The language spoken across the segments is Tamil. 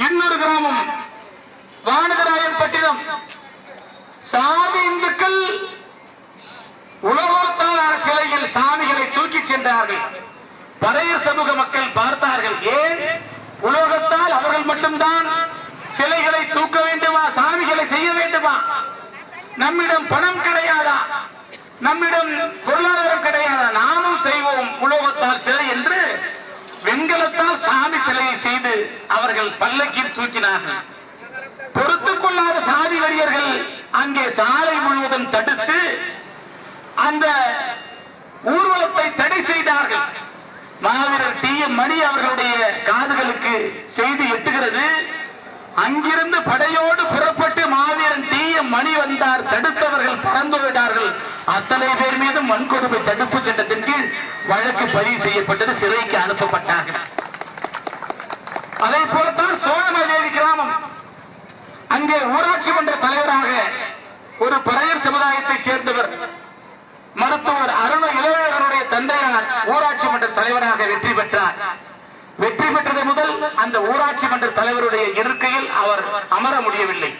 இன்னொரு கிராமம் வானதராயன்பட்டினம். சாதி இந்துக்கள் உலகத்தால் சிலையில் சாமிகளை தூக்கி சென்றார்கள். பறையர் சமூக மக்கள் பார்த்தார்கள். ஏன் உலோகத்தால் அவர்கள் மட்டும்தான் சிலைகளை தூக்க வேண்டுமா, சாமிகளை செய்ய வேண்டுமா? நம்மிடம் பணம் கிடையாதா, நம்மிடம் பொருளாதாரம் கிடையாதா? நாமும் செய்வோம் உலோகத்தால் சிலை என்று வெண்கலத்தால் சாமி சிலையை செய்து அவர்கள் பல்லக்கில் தூக்கினார்கள். பொறுத்துக் கொள்ளாத சாதி வரியர்கள் அங்கே சாலை முழுவதும் தடுத்து அந்த ஊர்வலத்தை தடை செய்தார்கள். மாவீரர் டி.எம். மணி அவர்களுடைய காதுகளுக்கு செய்தி எட்டுகிறது. அங்கிருந்து படையோடு புறப்பட்டு மாவீரன் டி.எம். மணி வந்தார். தடுத்தவர்கள் பறந்து விட்டார்கள். அத்தனை பேர் மீதும் வன்கொடுமை தடுப்பு சட்டத்தின் கீழ் வழக்கு பதிவு செய்யப்பட்டது. சிறைக்கு அனுப்பப்பட்டார்கள். அதே போலத்தான் சோழமாதேவி கிராமம். அங்கே ஊராட்சி மன்ற தலைவராக ஒரு பறையர் சமுதாயத்தைச் சேர்ந்தவர் மருத்துவர் அருண இளையவர்களுடைய தந்தையார் ஊராட்சி மன்ற தலைவராக வெற்றி பெற்றார். வெற்றி பெற்றது முதல் அந்த ஊராட்சி மன்ற தலைவருடைய இருக்கையில் அவர் அமர முடியவில்லை.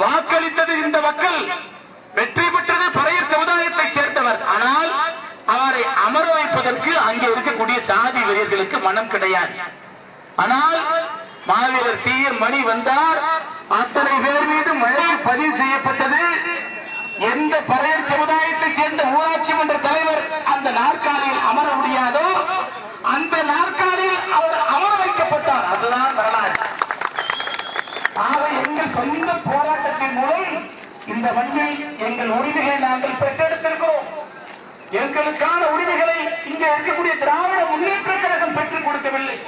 வாக்களித்தது இந்த மக்கள், வெற்றி பெற்றது பறையர் சமுதாயத்தை சேர்ந்தவர். ஆனால் அவரை அமர வைப்பதற்கு அங்கே இருக்கக்கூடிய சாதி வெறியர்களுக்கு மனம் கிடையாது. ஆனால் மாவீரர் டி.எம். மணி வந்தார். அத்தனை பேர் மீது வழக்கு பதிவு செய்யப்பட்டது. எந்த பறையர் சமுதாயத்தை சேர்ந்த ஊராட்சி மன்ற தலைவர் அந்த நாற்காலியில் அமர முடியாதோ அந்த நாற்காலியில் அவர் அமர வைக்கப்பட்டார். அதுதான் வரலாறு. ஆக எங்கள் சொந்த போராட்டத்தின் மூலம் இந்த மண்ணில் எங்கள் உரிமைகளை நாங்கள் பெற்றெடுத்திருக்கிறோம். எங்களுக்கான உரிமைகளை இங்கே இருக்கக்கூடிய திராவிட முன்னேற்ற கழகம் பெற்றுக் கொடுக்கவில்லை.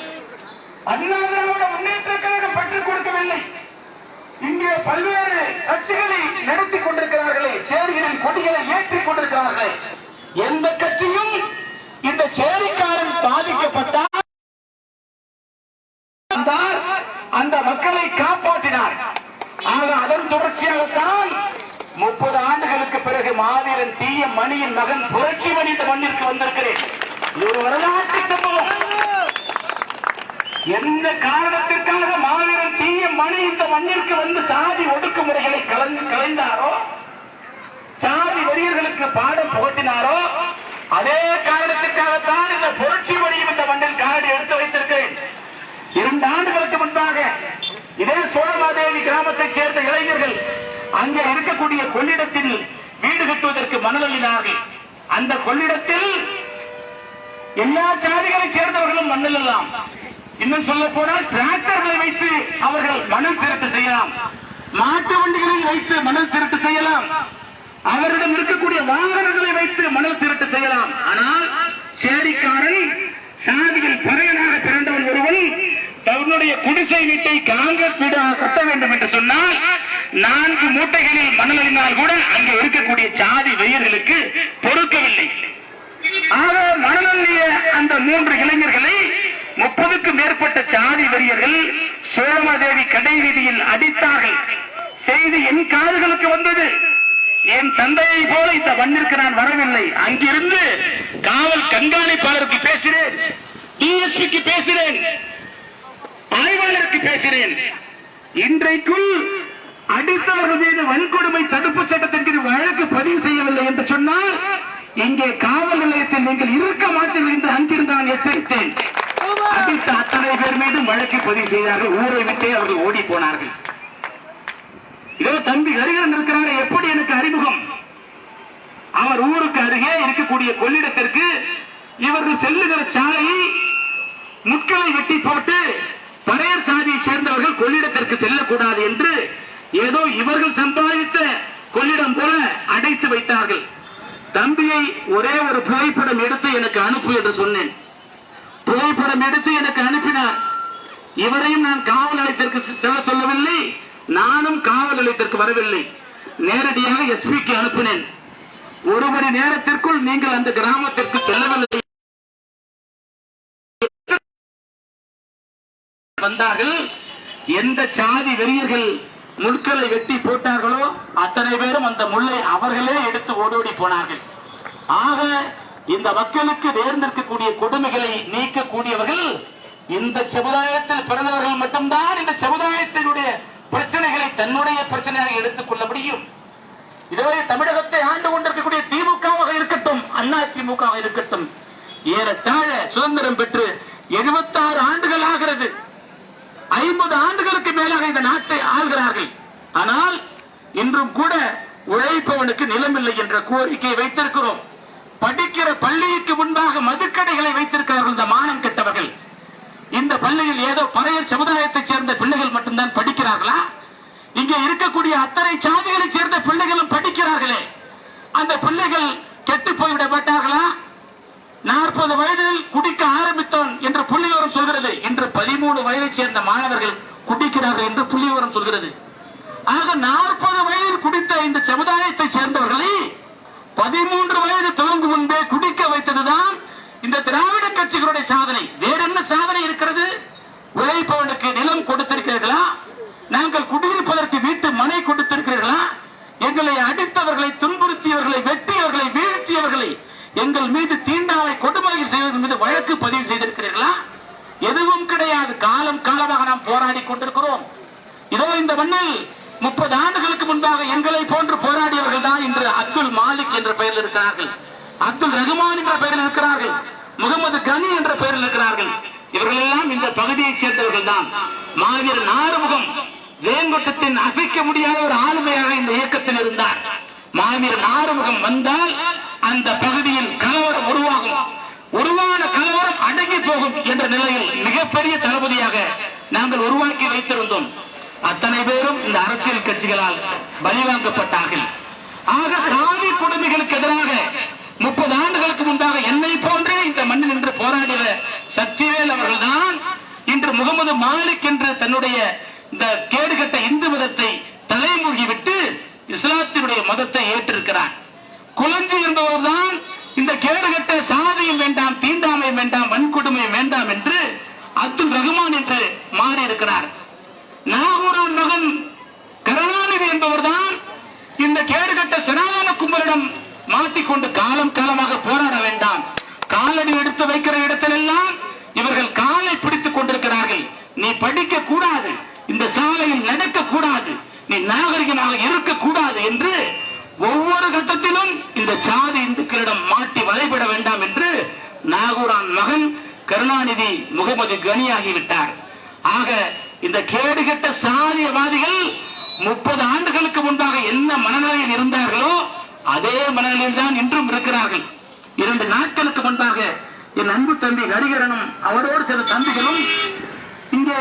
அண்ணா திராவிட முன்னேற்ற கழகம் பெற்றுக் கொடுக்கவில்லை. இங்கே பல்வேறு கட்சிகளை நடத்தி கொண்டிருக்கிறார்களே, சேரிகளில் கொடிகளை ஏற்றிக் கொண்டிருக்கிறார்கள். எந்த கட்சியும் இந்த சேரிக்காரன் பாதிக்கப்பட்டால் அந்த மக்களை காப்பாற்றினார். ஆக அதன் தொடர்ச்சியாகத்தான் 30 ஆண்டுகளுக்கு பிறகு மாவீரன் டி.எம். மணியின் மகன் புரட்சி மணி இந்த மண்ணிற்கு வந்திருக்கிறேன். இது ஒரு வரலாற்று சம்பவம். எந்த காரணத்திற்காக மாவீரன் டி.எம். மணி இந்த மண்ணிற்கு வந்து சாதி ஒடுக்குமுறைகளை கலைந்தாரோ, சாதி வெறியர்களுக்கு பாடம் புகட்டினாரோ, அதே காரணத்திற்காகத்தான் இந்த புரட்சி மணியும் இந்த மண்ணில் காலடி எடுத்து வைத்திருக்கிறேன். 2 ஆண்டுகளுக்கு முன்பாக இதே சோழமாதேவி கிராமத்தைச் சேர்ந்த இளைஞர்கள் அங்கே இருக்கக்கூடிய கொள்ளிடத்தில் வீடு கட்டுவதற்கு மணல் அள்ளினார்கள். அந்த கொள்ளிடத்தில் எல்லா சாதிகளைச் சேர்ந்தவர்களும் மணல் அள்ளலாம். இன்னும் சொல்ல போனால் டிராக்டர்களை வைத்து அவர்கள் மணல் திருட்டு செய்யலாம், மாட்டு வண்டிகளை வைத்து மணல் திருட்டு செய்யலாம், அவரிடம் இருக்கக்கூடிய வாகனங்களை வைத்து மணல் திருட்டு செய்யலாம். ஆனால் சேரிக்காரன் சாதியில் பறையனாக பிறந்தவன் ஒருவன் தன்னுடைய குடிசை வீட்டை காங்கிரஸ் வீடாக கட்ட வேண்டும் என்று சொன்னால் 4 மூட்டைகளில் மணல் அள்ளினால் கூட அங்கே இருக்கக்கூடிய சாதி வெறியர்களுக்கு பொறுக்கவில்லை. ஆக மணல் அள்ளிய அந்த 3 இளைஞர்களை 30க்கும் மேற்பட்ட சாதி வெறியர்கள் சோழமாதேவி கடை வீதியில் அடித்தார்கள். செய்தி என் காதுகளுக்கு வந்தது. என் தந்தையை போல இந்த மண்ணிற்கு நான் வரவில்லை. அங்கிருந்து காவல் கண்காணிப்பாளருக்கு பேசினேன், டிஎஸ்பிக்கு பேசினேன், ஆய்வாளருக்கு பேசினேன். இன்றைக்குள் அடித்தவர்கள் மீது வன்கொடுமை தடுப்பு சட்டத்தின் கீழ் வழக்கு பதிவு செய்யவில்லை என்று சொன்னால் இங்கே காவல் நிலையத்தில் நீங்கள் இருக்க மாட்டீர்கள் என்று அங்கிருந்தான் எச்சரித்தேன். அடித்த அத்தனை பேர் மீது வழக்கு பதிவு செய்தார்கள். ஊரை விட்டே அவர்கள் ஓடி போனார்கள். இதோ தம்பி ஹரிகரன் இருக்கிறார். எப்படி எனக்கு அறிமுகம்? அவர் ஊருக்கு அருகே இருக்கக்கூடிய கொள்ளிடத்திற்கு இவர்கள் செல்லுகிற சாலையை முட்களை வெட்டி போட்டு பறையர் சாதியை சேர்ந்தவர்கள் கொள்ளிடத்திற்கு செல்லக்கூடாது என்று ஏதோ இவர்கள் சம்பாதித்த கொள்ளிடம் போல அடைத்து வைத்தார்கள். தம்பியை ஒரே ஒரு புகைப்படம் எடுத்து எனக்கு அனுப்பு என்று சொன்னேன். புகைப்படம் எடுத்து எனக்கு அனுப்பினார். இவரையும் நான் காவல் நிலையத்திற்கு செல்ல சொல்லவில்லை, நானும் காவல் நிலையத்திற்கு வரவில்லை. நேரடியாக எஸ்பிக்கு அனுப்பினேன். 1 மணி நேரத்திற்குள் நீங்கள் அந்த கிராமத்திற்கு செல்லவில்லை. வந்தார்கள். எந்த சாதி வெறியர்கள் முட்களை வெட்டி போட்டார்களோ அத்தனை பேரும் அந்த முள்ளை அவர்களே எடுத்து ஓடோடி போனார்கள். ஆக இந்த மக்களுக்கு நேர்ந்திருக்கக்கூடிய கொடுமைகளை நீக்கக்கூடியவர்கள் இந்த சமுதாயத்தில் பிறந்தவர்கள் மட்டும்தான் இந்த சமுதாயத்தினுடைய பிரச்சனைகளை தன்னுடைய பிரச்சனையாக எடுத்துக் கொள்ள முடியும். இதுவரை தமிழகத்தை ஆண்டு கொண்டிருக்கக்கூடிய திமுகவாக இருக்கட்டும், அண்ணா திமுகவாக இருக்கட்டும், ஏறத்தாழ சுதந்திரம் பெற்று 76 ஆண்டுகள் ஆகிறது. 50 ஆண்டுகளுக்கு மேலாக இந்த நாட்டை ஆள்கிறார்கள். ஆனால் இன்றும் கூட உழைப்பவனுக்கு நிலம் இல்லை என்ற கோரிக்கையை வைத்திருக்கிறோம். படிக்கிற பள்ளிக்கு முன்பாக மதுக்கடைகளை வைத்திருக்கிறார்கள் இந்த மானம் கெட்டவர்கள். இந்த பள்ளியில் ஏதோ பழைய சமுதாயத்தைச் சேர்ந்த பிள்ளைகள் மட்டும்தான் படிக்கிறார்களா? இங்கே இருக்கக்கூடிய அத்தனை சாதிகளைச் சேர்ந்த பிள்ளைகளும் படிக்கிறார்களே, அந்த பிள்ளைகள் கெட்டு போய்விட மாட்டார்களா? 40 வயதில் குடிக்க ஆரம்பித்தோம் என்று புள்ளிவிவரம் சொல்கிறது. இன்று 13 வயதைச் சேர்ந்த மாணவர்கள் குடிக்கிறார்கள் என்று புள்ளிவிவரம் சொல்கிறது. ஆக 40 வயதில் குடித்த இந்த சமுதாயத்தை சேர்ந்தவர்களை 13 வயது துவங்கும் முன்பே குடிக்க வைத்ததுதான் இந்த திராவிட கட்சிகளுடைய சாதனை. வேற என்ன சாதனை இருக்கிறது? உழைப்பவனுக்கு நிலம் கொடுத்திருக்கிறீர்களா? நாங்கள் குடியிருப்பதற்கு வீட்டு மனை கொடுத்திருக்கிறீர்களா? எங்களை அடித்தவர்களை, துன்புறுத்தியவர்களை, வெட்டியவர்களை, வீழ்த்தியவர்களை, எங்கள் மீது தீண்டாமை கொடுமைகள் செய்வதன் மீது வழக்கு பதிவு செய்திருக்கிறீர்களா? எதுவும் கிடையாது. காலம் காலமாக நாம் போராடி கொண்டிருக்கிறோம். இதோ இந்த மண்ணில் 30 ஆண்டுகளுக்கு முன்பாக எங்களை போன்று போராடியவர்கள் தான் இன்று அப்துல் மாலிக் என்ற பெயரில் இருக்கிறார்கள், அப்துல் ரஹ்மான் என்ற பெயரில் இருக்கிறார்கள், முகமது கனி என்ற பெயரில் இருக்கிறார்கள். இவர்கள் எல்லாம் இந்த பகுதியைச் சேர்ந்தவர்கள் தான். மாவீரன் ஆறுமுகம் ஜெயங்கொட்டத்தின் அசைக்க முடியாத ஒரு ஆளுமையாக இந்த இயக்கத்தில் இருந்தார். மாவீரன் ஆறுமுகம் வந்தால் அந்த பகுதியில் கலவரம் உருவாகும், உருவான கலவரம் அடங்கி போகும் என்ற நிலையில் மிகப்பெரிய தளபதியாக நாங்கள் உருவாக்கி வைத்திருந்தோம். அத்தனை பேரும் இந்த அரசியல் கட்சிகளால் பலிவாங்கப்பட்டார்கள். ஆக சாதி கொடுமைகளுக்கு எதிராக 30 ஆண்டுகளுக்கு முன்பாக என்னை போன்றே இந்த மண்ணில் நின்று போராடிய சக்திவேல் அவர்கள் தான் இன்று முகமது மாலிக் என்று தன்னுடைய இந்த கேடுகட்ட இந்து மதத்தை தலைமூழ்கி விட்டு இஸ்லாத்தினுடைய மதத்தை ஏற்றிருக்கிறார். குலஞ்சி என்பவர் தான் இந்த கேடுகட்ட சாதியும் வேண்டாம், தீண்டாமையும் வேண்டாம், வன்கொடுமையும் வேண்டாம் என்று அப்துல் ரஹ்மான் என்று மாறி இருக்கிறார். நாகூரான் மகன் கருணாநிதி என்பவர் தான் இந்த கேடுகட்ட சனாதன கும்பலிடம் மாட்டிக்கொண்டு காலம் காலமாக போராட வேண்டாம், காலடி எடுத்து வைக்கிற இடத்திலெல்லாம் இவர்கள் காலை பிடித்துக் கொண்டிருக்கிறார்கள், நீ படிக்க கூடாது, இந்த சாலையில் நடக்க கூடாது, நீ நாகரிகமாக இருக்கக்கூடாது என்று ஒவ்வொரு கட்டத்திலும் இந்த சாதி இந்துக்களிடம் மாட்டி வலைபட வேண்டாம் என்று நாகூரான் மகன் கருணாநிதி முகமது கனியாகிவிட்டார். ஆக இந்த கேடுகட்ட சாதியவாதிகள் 30 ஆண்டுகளுக்கு முன்பாக என்ன மனநிலையில் இருந்தார்களோ அதே மனநிலையில் தான் இன்றும் இருக்கிறார்கள். 2 நாட்களுக்கு முன்பாக என் அன்பு தம்பி ஹரிகரனும் அவரோடு சில தம்பிகளும் இங்கே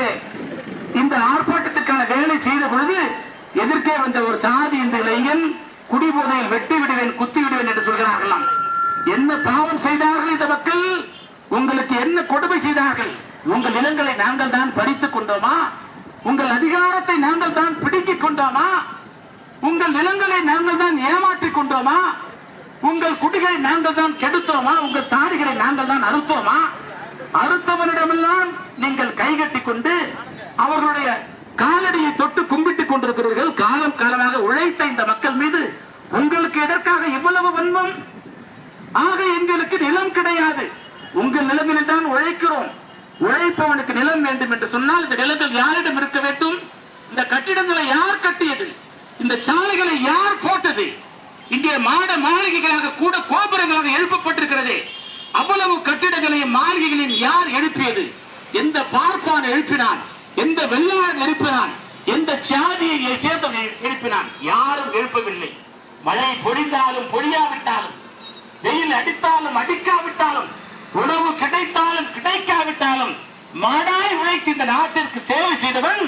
இந்த ஆர்ப்பாட்டத்திற்கான வேலை செய்த பொழுது எதிர்க்கே வந்த ஒரு சாதி இந்த இளைஞன் குடிபோதையில் வெட்டி விடுவேன், குத்தி விடுவேன் என்று சொல்கிறார்களாம். என்ன பாவம் செய்தார்கள் இந்த மக்கள்? உங்களுக்கு என்ன கொடுமை செய்தார்கள்? உங்கள் நிலங்களை நாங்கள் தான் பறித்துக் கொண்டோமா? உங்கள் அதிகாரத்தை நாங்கள் தான் பிடிக்கிக் கொண்டோமா? உங்கள் நிலங்களை நாங்கள் தான் ஏமாற்றிக் கொண்டோமா? உங்கள் குடிகளை நாங்கள் தான் கெடுத்தோமா? உங்கள் தாடிகளை நாங்கள் தான் அறுத்தோமா? அறுத்தவனிடமெல்லாம் நீங்கள் கைகட்டிக் கொண்டு அவர்களுடைய காலடியை தொட்டு கும்பிட்டுக் கொண்டிருக்கிறீர்கள். காலம் காலமாக உழைத்த இந்த மக்கள் மீது உங்களுக்கு எதற்காக இவ்வளவு வன்மம்? ஆக எங்களுக்கு நிலம் கிடையாது, உங்கள் நிலங்களில் தான் உழைக்கிறோம். உழைப்பவனுக்கு நிலம் வேண்டும் என்று சொன்னால் இந்த நிலங்கள் யாரிடம் இருக்க வேண்டும்? இந்த கட்டிடங்களை யார் கட்டியது? இந்த சாலைகளை யார் போட்டது? இங்கே மாட மாளிகைகளாக கூட கோபுரங்களாக எழுப்பப்பட்டிருக்கிறது. அவ்வளவு கட்டிடங்களையும் மாளிகைகளையும் யார் எழுப்பியது? எந்த பார்ப்பான் எழுப்பினான்? எந்த வெள்ளாளன் எழுப்பினான்? எந்த சாதியை சேர்ந்தவன் எழுப்பினான்? யாரும் எழுப்பவில்லை. மழை பொழிந்தாலும் பொழியாவிட்டாலும், வெயில் அடித்தாலும் அடிக்காவிட்டாலும், உணவு கிடைத்தாலும் கிடைக்காவிட்டாலும் மாடாய் உழைத்து இந்த நாட்டிற்கு சேவை செய்தவன்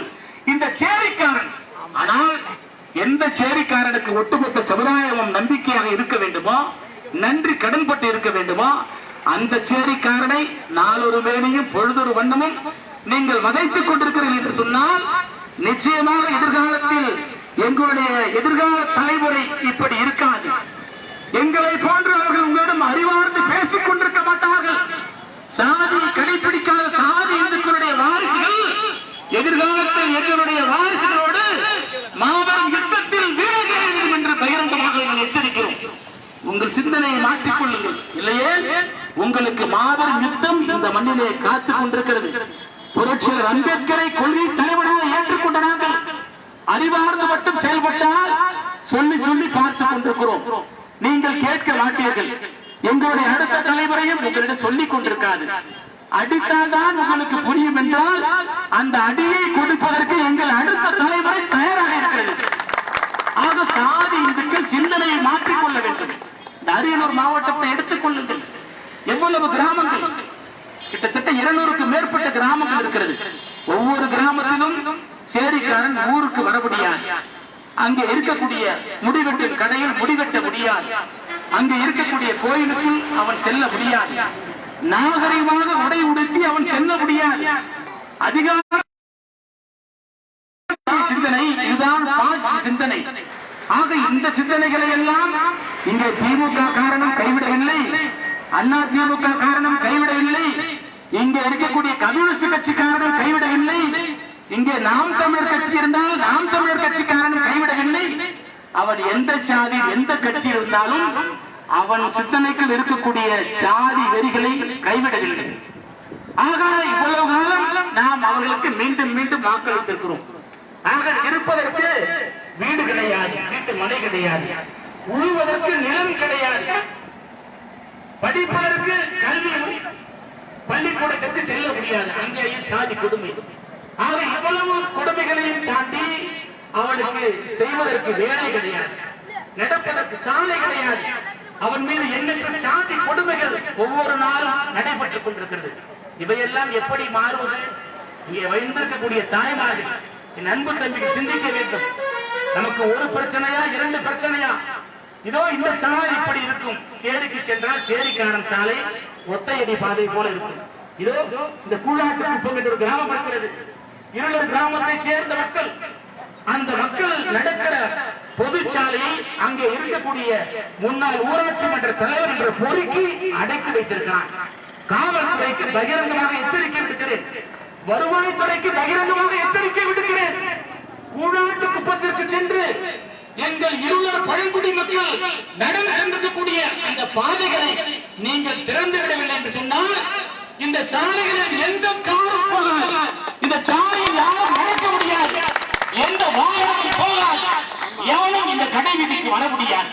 இந்த சேரிக்காரன். ஆனால் எந்த சேரிக்காரனுக்கு ஒட்டுமொத்த சமுதாயமும் நம்பிக்கையாக இருக்க வேண்டுமோ, நன்றி கடன்பட்டு இருக்க வேண்டுமோ, அந்த சேரிக்காரனை நாளொரு வேலையும் பொழுதொரு வண்ணமும் நீங்கள் வதைத்துக் கொண்டிருக்கிறீர்கள் என்று சொன்னால் நிச்சயமாக எதிர்காலத்தில் எங்களுடைய எதிர்கால தலைமுறை இப்படி இருக்காது. எங்களை போன்று அவர்கள் உங்களிடம் அறிவார்ந்து பேசிக் கொண்டிருக்க மாட்டார்கள். சாதியை கடைபிடிக்காத சாதி இந்துக்களுடைய வாரிசுகள் எதிர்காலத்தில் எங்களுடைய வாரிசுகளோடு மாபெரும் யுத்தத்தில் வீழ்கிறோம் என்று பகிரங்கமாக நாங்கள் எச்சரிக்கிறோம். உங்கள் சிந்தனையை மாற்றிக் கொள்ளுங்கள். இல்லையே உங்களுக்கு மாபெரும் யுத்தம் இந்த மண்ணிலே காத்துக் கொண்டிருக்கிறது. புரட்சியாளர் அம்பேத்கரை கொள்கை தலைவராக ஏற்றுக்கொண்ட நாங்கள் அறிவார்ந்து மட்டும் செயல்பட்டால் சொல்லி சொல்லி பார்த்துக் கொண்டிருக்கிறோம். நீங்கள் கேட்க மாட்டீர்கள். எங்களுடைய அடுத்த தலைவரையும் உங்களிடம் சொல்லிக் கொண்டிருக்காது. அடித்தால்தான் உங்களுக்கு புரியும் என்றால் அந்த அடியை கொடுப்பதற்கு எங்கள் அடுத்த தலைவரை தயாராக இருக்கிறது. ஆக சாதி இந்துக்கள் சிந்தனையை மாற்றிக்கொள்ள வேண்டும். இந்த அரியலூர் மாவட்டத்தை எடுத்துக் கொள்ளுங்கள். எவ்வளவு கிராமங்கள், கிட்டத்தட்ட 200க்கு மேற்பட்ட கிராமங்கள் இருக்கிறது. ஒவ்வொரு கிராமத்திலும் சேரிக்காரன் ஊருக்கு வர முடியாது. அங்கே இருக்கக்கூடிய முடிவெட்டும் கடையில் முடிவெட்ட முடியாது. அங்கே இருக்கக்கூடிய கோயிலுக்குள் அவன் செல்ல முடியாது. நாகரிகமாக உடை உடுத்தி அவன் செல்ல முடியாது. அதிகார சிந்தனை இதுதான் சிந்தனை. ஆக இந்த சிந்தனைகளை எல்லாம் இங்கே திமுக காரணம் கைவிடவில்லை, அண்ணா திமுக காரணம் கைவிடவில்லை, இங்கே இருக்கக்கூடிய கம்யூனிஸ்ட் கட்சி காரணம் கைவிடவில்லை, இங்கே நாம் தமிழர் கட்சி இருந்தால் நாம் தமிழர் கட்சி காரணம் கைவிடவில்லை. அவன் எந்த சாதி எந்த கட்சி இருந்தாலும் அவன் சிந்தனைக்குள் இருக்கக்கூடிய சாதி வெறிகளை கைவிடவில்லை. ஆக இவ்வளவு காலம் நாம் அவர்களுக்கு மீண்டும் மீண்டும் வாக்களித்திருக்கிறோம். ஆக இருப்பதற்கு வீடு கிடையாது, வீட்டு மனை கிடையாது, உழுவதற்கு நிலம் கிடையாது, படிப்பதற்கு கல்வி பள்ளிக்கூடத்திற்கு செல்ல முடியாது. அங்கேயும் சாதி கொடுமை. ஆக இவ்வளவு கொடுமைகளையும் தாண்டி அவனுக்கு செய்வதற்கு வேலை கிடையாது, நடப்பதற்கு சாலை கிடையாது. அவன் மீது எண்ணற்ற சாதி கொடுமைகள் ஒவ்வொரு நாளும் நடைபெற்றுக் கொண்டிருக்கிறது. இவையெல்லாம் எப்படி மாறுவது? இங்கே வைத்திருக்கக்கூடிய தாய்மார்கள், என் அன்பு தம்பிக்கு சிந்திக்க வேண்டும். நமக்கு ஒரு பிரச்சனையா இரண்டு பிரச்சனையா? இதோ இந்த சாலை இப்படி இருக்கும். சேரிக்கு சென்றால் சேரிக்காரன் சாலை ஒத்தையடி பாதை போல இருக்கும். இதோ இந்த கூழாட்டு குப்பம் என்ற ஒரு கிராமம் இருக்கிறது. இருளர் கிராமத்தை சேர்ந்த மக்கள், அந்த மக்கள் நடக்கிற பொது சாலையை அங்கே இருக்கக்கூடிய முன்னாள் ஊராட்சி மன்ற தலைவர் என்ற பொறுக்கி அடைத்து வைத்திருக்கிறார். காவல்துறைக்கு பகிரங்கமாக எச்சரிக்கை விடுக்கிறேன், வருவாய்த்துறைக்கு பகிரங்கமாக எச்சரிக்கை விடுக்கிறேன். கூழாட்டு குப்பத்திற்கு சென்று எங்கள் இருளர் பழங்குடி மக்கள் நடந்து சென்றிருக்கக்கூடிய அந்த பாதைகளை நீங்கள் திறந்து விடவில்லை என்று சொன்னால் இந்த சாலைகளில் எந்த காரும் போகாது, இந்த சாலையில் யாரும் நடக்க முடியாது, எந்த வாகனமும் போகாது, எவனும் இந்த கடை வீதிக்கு வர முடியாது.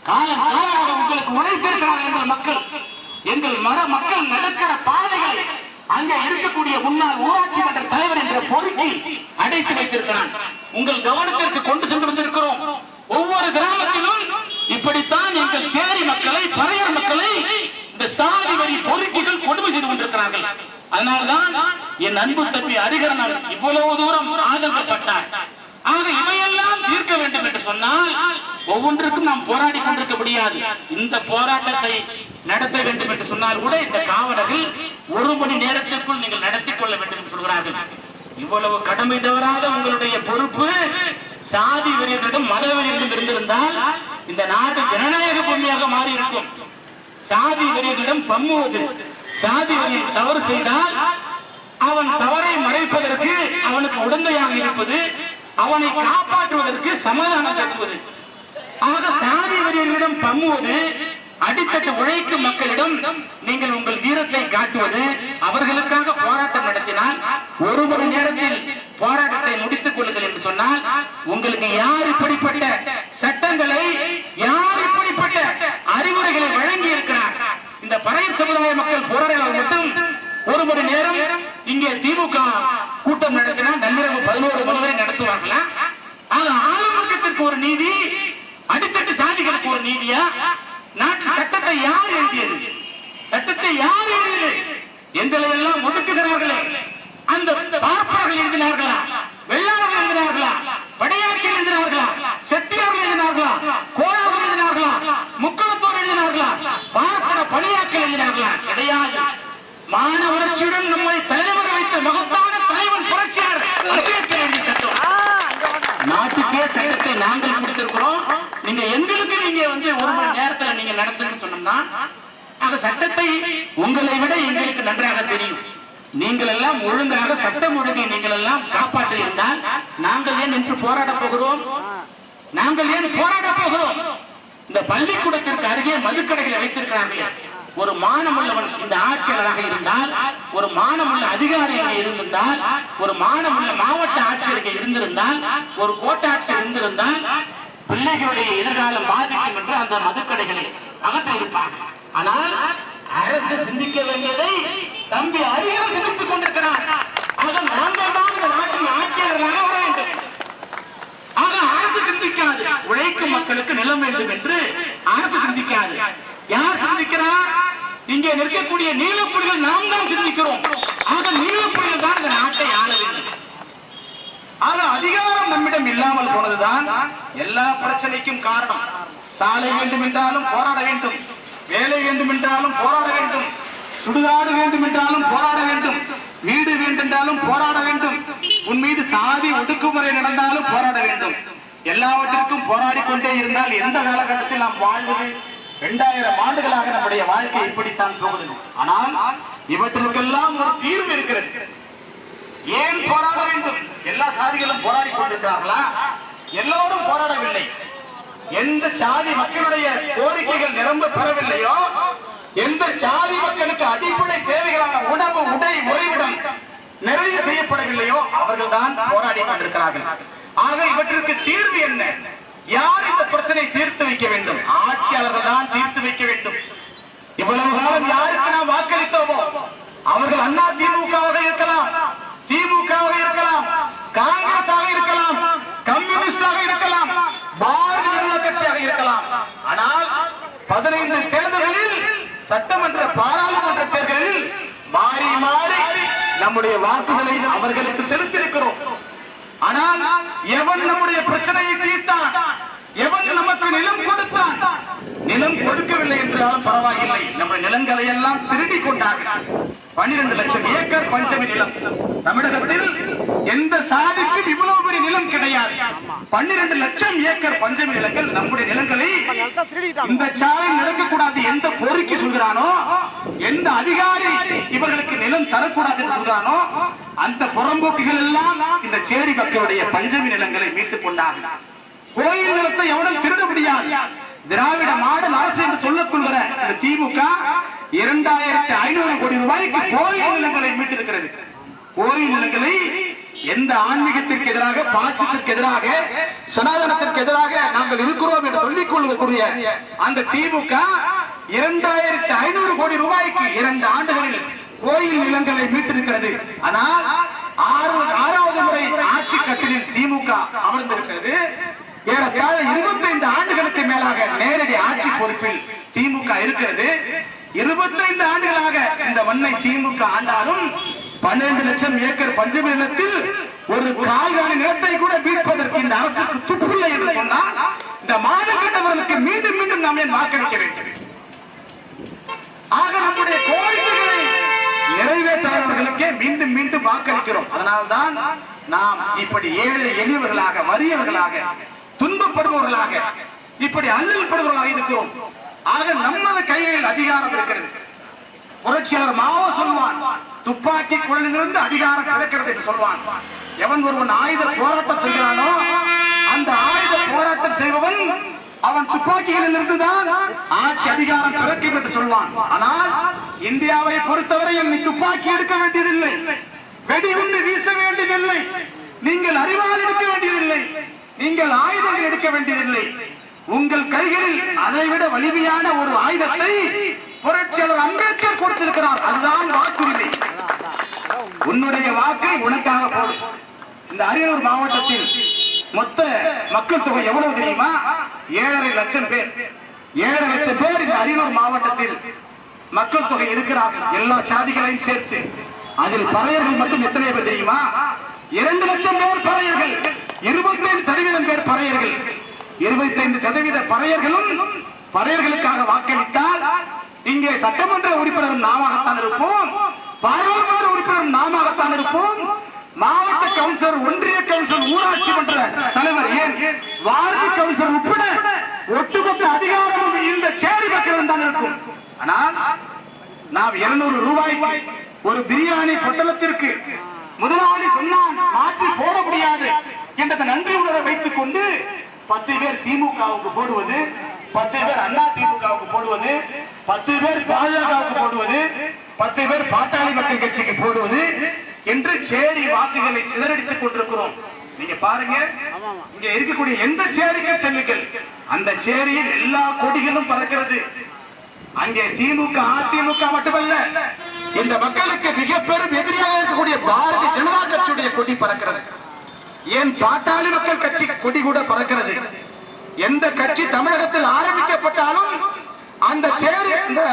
காலம் காலமாக உங்களுக்கு உழைத்திருக்கிறார்கள் எங்கள் மக்கள். எங்கள் மக்கள் நடக்கிற பாதைகளை அங்கே இருக்கக்கூடிய முன்னாள் ஊராட்சி மன்ற தலைவர் என்ற பொறுக்கி அடைத்து வைத்திருக்கிறான். உங்கள் கவனத்திற்கு கொண்டு சென்று வந்திருக்கிறோம். ஒவ்வொரு கிராமத்திலும் இப்படித்தான் எங்கள் சேரி மக்களை, பறையர் மக்களை இந்த சாதி வரி பொறுக்கிகள் கொடுமை செய்து கொண்டிருக்கிறார்கள். அதனால்தான் என் அன்பு தம்பி ஹரிஹரன் இவ்வளவு தூரம் ஆதரப்பட்டார். ஆக இவையெல்லாம் தீர்க்க வேண்டும் என்று சொன்னால் ஒவ்வொன்றுக்கும் நாம் போராடி கொண்டிருக்க முடியாது. இந்த போராட்டத்தை நடத்த வேண்டும் என்று சொன்னால் கூட இந்த காவலர்கள் 1 மணி நேரத்திற்குள் நீங்கள் நடத்திக் கொள்ள வேண்டும் என்று சொல்கிறார்கள். இவ்வளவு கடமை தவறாத உங்களுடைய பொறுப்பு சாதி வெறியர்களிடம் மத வெறியர்களிடம் இருந்திருந்தால் இந்த நாடு ஜனநாயக பூமியாக மாறி இருக்கும். சாதி வெறியர்களிடம் பம்முவது, சாதி வெறியர் தவறு செய்தால் அவன் தவறை மறைப்பதற்கு அவனுக்கு உடந்தையாக இருப்பது, அவனை காப்பாற்றுவதற்கு சமாதானம் பேசுவது. ஆக சாதி வெறியர்களிடம் பம்முவது, அடித்தட்டு உழைக்கும் மக்களிடம் நீங்கள் உங்கள் வீரத்தை காட்டுவது, அவர்களுக்காக போராட்டம் நடத்தினால் 1 மணி நேரத்தில் போராட்டத்தை முடித்துக் கொள்ளுங்கள் என்று சொன்னால் உங்களுக்கு யார் இப்படிப்பட்ட சட்டங்களை, யார் இப்படிப்பட்ட அறிவுரைகளை வழங்கி இருக்கிறார்? இந்த பறையர் சமுதாய மக்கள் போராடினால் மட்டும் 1 மணி நேரம் இங்கே திமுக கூட்டம் நடத்தினால் நள்ளிரவு 11 மணி வரை நடத்துவார்களா? ஆளுநருக்கு ஒரு நீதி, அடித்தட்டு சாதிகளுக்கு ஒரு நீதியா? நாட்டு சட்டத்தை யார் எழுதியது? சட்டத்தை யார் எழுதியது? எங்களை எல்லாம் ஒதுக்குகிறார்களே, அந்த பார்ப்பார்கள் எழுதினார்களா? வெள்ளாளர்கள் எழுதினார்களா? படையாட்சி எழுதினார்களா? செட்டியார்கள் எழுதினார்களா? கோளார்கள் எழுதினார்களா? முக்களத்தோர் எழுதினார்களா? பார்க்கிற பணியாக்கள் எழுதினார்களா? கிடையாது. மாணவர்ச்சியுடன் நம்மை தலைவர் வைத்த மகத்தான தலைவன் புரட்சியாளர் அம்பேத்கர் எழுதிய சட்டம். நாட்டுக்கே சட்டத்தை நாங்கள் கொடுத்திருக்கிறோம். நீங்க எங்களுக்கு நீங்க 1 மணி நேரத்தில் நீங்க நடத்துன்னு சொன்னோம்னா அந்த சட்டத்தை உங்களை விட எங்களுக்கு நன்றாக தெரியும். நீங்கள் எல்லாம் ஒழுங்காக சட்டம் ஒழுங்கை நீங்கள் எல்லாம் காப்பாற்றி இருந்தால் நாங்கள் ஏன் நின்று போராட போகிறோம்? நாங்கள் ஏன் போராட போகிறோம்? இந்த பள்ளிக்கூடத்திற்கு அருகே மதுக்கடைகளை வைத்திருக்கிறார்கள். ஒரு மானமுள்ளவன் இந்த ஆட்சியாளராக இருந்தால், ஒரு மானமுள்ள அதிகாரி இருந்திருந்தால், ஒரு மானமுள்ள மாவட்ட ஆட்சியருக்கு இருந்திருந்தால், ஒரு கோட்டாட்சியர் இருந்திருந்தால், பிள்ளைகளுடைய எதிர்காலம் பாதிக்கும் என்று அந்த மதுக்கடைகளை அகற்ற இருப்பார்கள். ஆனால் அரசு சிந்திக்க வேண்டியதை தம்பி அறிஞர் சிந்தித்துக் கொண்டிருக்கிறார். ஆக நாங்கள் தான் இந்த நாட்டின் ஆட்சியாளர்களாக வர வேண்டும். ஆக அரசு சிந்திக்காது, உழைக்கும் மக்களுக்கு நிலம் வேண்டும் என்று அரசு சிந்திக்காது. யார் சிந்திக்கிறார்? இங்கே நிற்கக்கூடிய நீலப்புலிகள் நாம் தான் சிந்திக்கிறோம். ஆக நீலப்புலிகள் தான் இந்த நாட்டை ஆள வேண்டும். ஆக அதிகாரம் நம்மிடம் இல்லாமல் போனதுதான் எல்லா பிரச்சனைக்கும் காரணம். சாலை வேண்டும் என்றாலும் போராட வேண்டும், வேலை வேண்டும் என்றாலும் போராட வேண்டும், சுடுகாடு வேண்டும் என்றாலும் போராட வேண்டும், வீடு வேண்டுமென்றாலும் போராட வேண்டும், உன் மீது சாதி ஒடுக்குமுறை நடந்தாலும் போராட வேண்டும். எல்லாவற்றிற்கும் போராடி கொண்டே இருந்தால் எந்த காலகட்டத்தில் நாம் வாழ்வது? 2000 ஆண்டுகளாக நம்முடைய வாழ்க்கை இப்படித்தான் போகுது. ஆனால் இவற்றுக்கெல்லாம் ஒரு தீர்வு இருக்கிறது. ஏன் போராட வேண்டும்? எல்லா சாதிகளும் போராடி கொண்டிருக்கிறார்களா? எல்லோரும் போராடவில்லை. எந்த சாதி மக்களுடைய கோரிக்கைகள் நிரம்ப பெறவில்லையோ, எந்த சாதி மக்களுக்கு அடிப்படை தேவைகளான உணவு, உடை, உறைவிடம் நிறைவு செய்யப்படவில்லையோ அவர்கள் தான் போராடி கொண்டிருக்கிறார்கள். ஆக இவற்றிற்கு தீர்வு என்ன? யார் இந்த பிரச்சனை தீர்த்து வைக்க வேண்டும்? ஆட்சியாளர்கள் தான் தீர்த்து வைக்க வேண்டும். இவ்வளவு காலம் யாருக்கு நாம் வாக்களித்தோமோ அவர்கள் அண்ணா திமுகவாக இருக்கலாம், திமுகவாக இருக்கலாம், காங்கிரஸாக இருக்கலாம், கம்யூனிஸ்டாக இருக்கலாம், பாரதிய ஜனதா கட்சியாக இருக்கலாம். ஆனால் 15 தேர்தல்களில், சட்டமன்ற பாராளுமன்ற தேர்தலில் மாறி மாறி நம்முடைய வாக்குகளை அவர்களுக்கு செலுத்தியிருக்கிறோம். ஆனால் எவன் நம்முடைய பிரச்சனையை தீர்த்தான்? எவன் நமக்கு நிலம் கொடுத்தான்? நிலம் கொடுக்கவில்லை என்றாலும் பரவாயில்லை, நம்முடைய நிலங்களை எல்லாம் திருடி கொண்டார்கள். 12 லட்சம் ஏக்கர் பஞ்சமி நிலம். தமிழகத்தில் எந்த சாதிக்கும் இவ்வளவு பெரிய நிலம் கிடையாது. 12 லட்சம் ஏக்கர் பஞ்சமி நிலங்கள் நம்முடைய நிலங்களை இந்த சாலை நடக்கக்கூடாது எந்த கோரிக்கை சொல்கிறானோ, எந்த அதிகாரி இவர்களுக்கு நிலம் தரக்கூடாது என்று சொல்கிறானோ, அந்த புறம்போக்குகள் எல்லாம் இந்த சேரி மக்களுடைய பஞ்சமி நிலங்களை மீட்டுக் கொண்டார்கள். கோயில் நிலத்தை எவனும் திருட முடியாது. திராவிட மாடல் அரசு என்று சொல்லிக் கொள்கிற திமுக 2500 கோடி ரூபாய்க்கு கோயில் நிலங்களை மீட்டிருக்கிறது. கோயில் நிலங்களை எந்த ஆன்மீகத்திற்கு எதிராக, பாசித்திற்கு எதிராக, சனாதனத்திற்கு எதிராக நாங்கள் இருக்கிறோம் என்று சொல்லிக் கொள்ளக்கூடிய அந்த திமுக 2500 கோடி ரூபாய்க்கு 2 ஆண்டுகளில் கோயில் நிலங்களை மீட்டிருக்கிறது. ஆனால் 6வது முறை ஆட்சி கட்டிலில் திமுக அமர்ந்திருக்கிறது. ஏறத்தாழ 25 ஆண்டுகளுக்கு மேலாக நேரடி ஆட்சி பொறுப்பில் திமுக இருக்கிறது. 25 ஆண்டுகளாக இந்த மண்ணை திமுக ஆண்டாலும் 12 லட்சம் ஏக்கர் பஞ்சமி நிலத்தில் ஒரு கால்வாரி நிலத்தை கூட மீட்பதற்கு இந்த அரசுக்கு துப்பில்லை என்று சொன்னால், இந்த மாநிலத்தவர்களுக்கு மீண்டும் மீண்டும் நாம் ஏன் வாக்களிக்க வேண்டும்? ஆக நம்முடைய கோரிக்கைகளை நிறைவேற்றாதவர்களுக்கே மீண்டும் மீண்டும் வாக்களிக்கிறோம். அதனால்தான் நாம் இப்படி ஏழை எளியவர்களாக, வறியவர்களாக, துன்பப்படுபவர்களாக, இப்படி அல்லல்படுபவர்களாக இருக்கிறோம். ஆக நமது கைகளில் அதிகாரம் இருக்கிறது. புரட்சியாளர் மாவோ சொல்வான், துப்பாக்கி குழலிலிருந்து அதிகாரம் கிடைக்கிறது என்று சொல்வான். எவன் ஒருவன் ஆயுத போராட்டம் செய்கிறானோ அந்த ஆயுத போராட்டம் செய்பவன் அவன் துப்பாக்கிகளில் இருந்துதான் ஆட்சி அதிகாரம் கிடைக்கும் என்று சொல்வான். ஆனால் இந்தியாவை பொறுத்தவரை நீ துப்பாக்கி எடுக்க வேண்டியதில்லை, வெடிகுண்டு வீச வேண்டியதில்லை, நீங்கள் அறிவால் எடுக்க வேண்டியதில்லை, நீங்கள் ஆயுதங்கள் எடுக்க வேண்டியதில்லை. உங்கள் கைகளில் அதைவிட வலிமையான ஒரு ஆயுதத்தை புரட்சியாளர் அம்பேத்கர் கொடுத்திருக்கிறார். அதுதான் வாக்குரிமை. உன்னுடைய வாக்கை உனக்காக போடும். இந்த அரியலூர் மாவட்டத்தில் மொத்த மக்கள் தொகை எவ்வளவு தெரியுமா? 7.5 லட்சம் பேர். 7 லட்சம் பேர் இந்த அரியலூர் மாவட்டத்தில் மக்கள் தொகை இருக்கிறார்கள், எல்லா சாதிகளையும் சேர்த்து. அதில் பறையர்கள் மட்டும் எத்தனை பேர் தெரியுமா? 2 லட்சம் பேர் பறையர்கள். 25% பேர் பறையர்கள். 25% பறையர்களும் பறையர்களுக்காக வாக்களித்தால் இங்கே சட்டமன்ற உறுப்பினரும் நாமாகத்தான் இருப்போம், பாராளுமன்ற உறுப்பினரும் நாமாகத்தான் இருப்போம், மாவட்ட கவுன்சிலர், ஒன்றிய கவுன்சிலர், ஊராட்சி மன்ற தலைவர், ஏன் வார்டு கவுன்சிலர் உட்பட ஒட்டுமொத்த அதிகாரமும் இந்த சேரி மக்களும் தான் இருக்கும். ஆனால் நாம் 200 ரூபாய்க்கு ஒரு பிரியாணி பொட்டலத்திற்கு முதலாளி சொன்னால் மாற்றி போட முடியாது என்ற நன்றி உணர்வை வைத்துக் கொண்டு 10 பேர் திமுகவுக்கு போடுவது, 10 பேர் அண்ணா திமுகவுக்கு போடுவது, 10 பேர் பாஜகவுக்கு போடுவது, 10 பேர் பாட்டாளி மக்கள் கட்சிக்கு போடுவது என்று சேரி வாக்குகளை சிதறடித்துக் கொண்டிருக்கிறோம். நீங்க பாருங்க, இங்க இருக்கக்கூடிய எந்த சேரிக்கு செல்லுங்கள், அந்த சேரியில் எல்லா கொடிகளும் பறக்கிறது. அங்கே திமுக அதிமுக மட்டுமல்ல, இந்த மக்களுக்கு மிக பெரும் எதிரியாக இருக்கக்கூடிய பாரதிய ஜனதா கட்சியுடைய கொடி பறக்கிறது. ஏன் பாட்டாளி மக்கள் கட்சி கொடி கூட பறக்கிறது. எந்த கட்சி தமிழகத்தில் ஆரம்பிக்கப்பட்டாலும் அந்த சேரி இந்த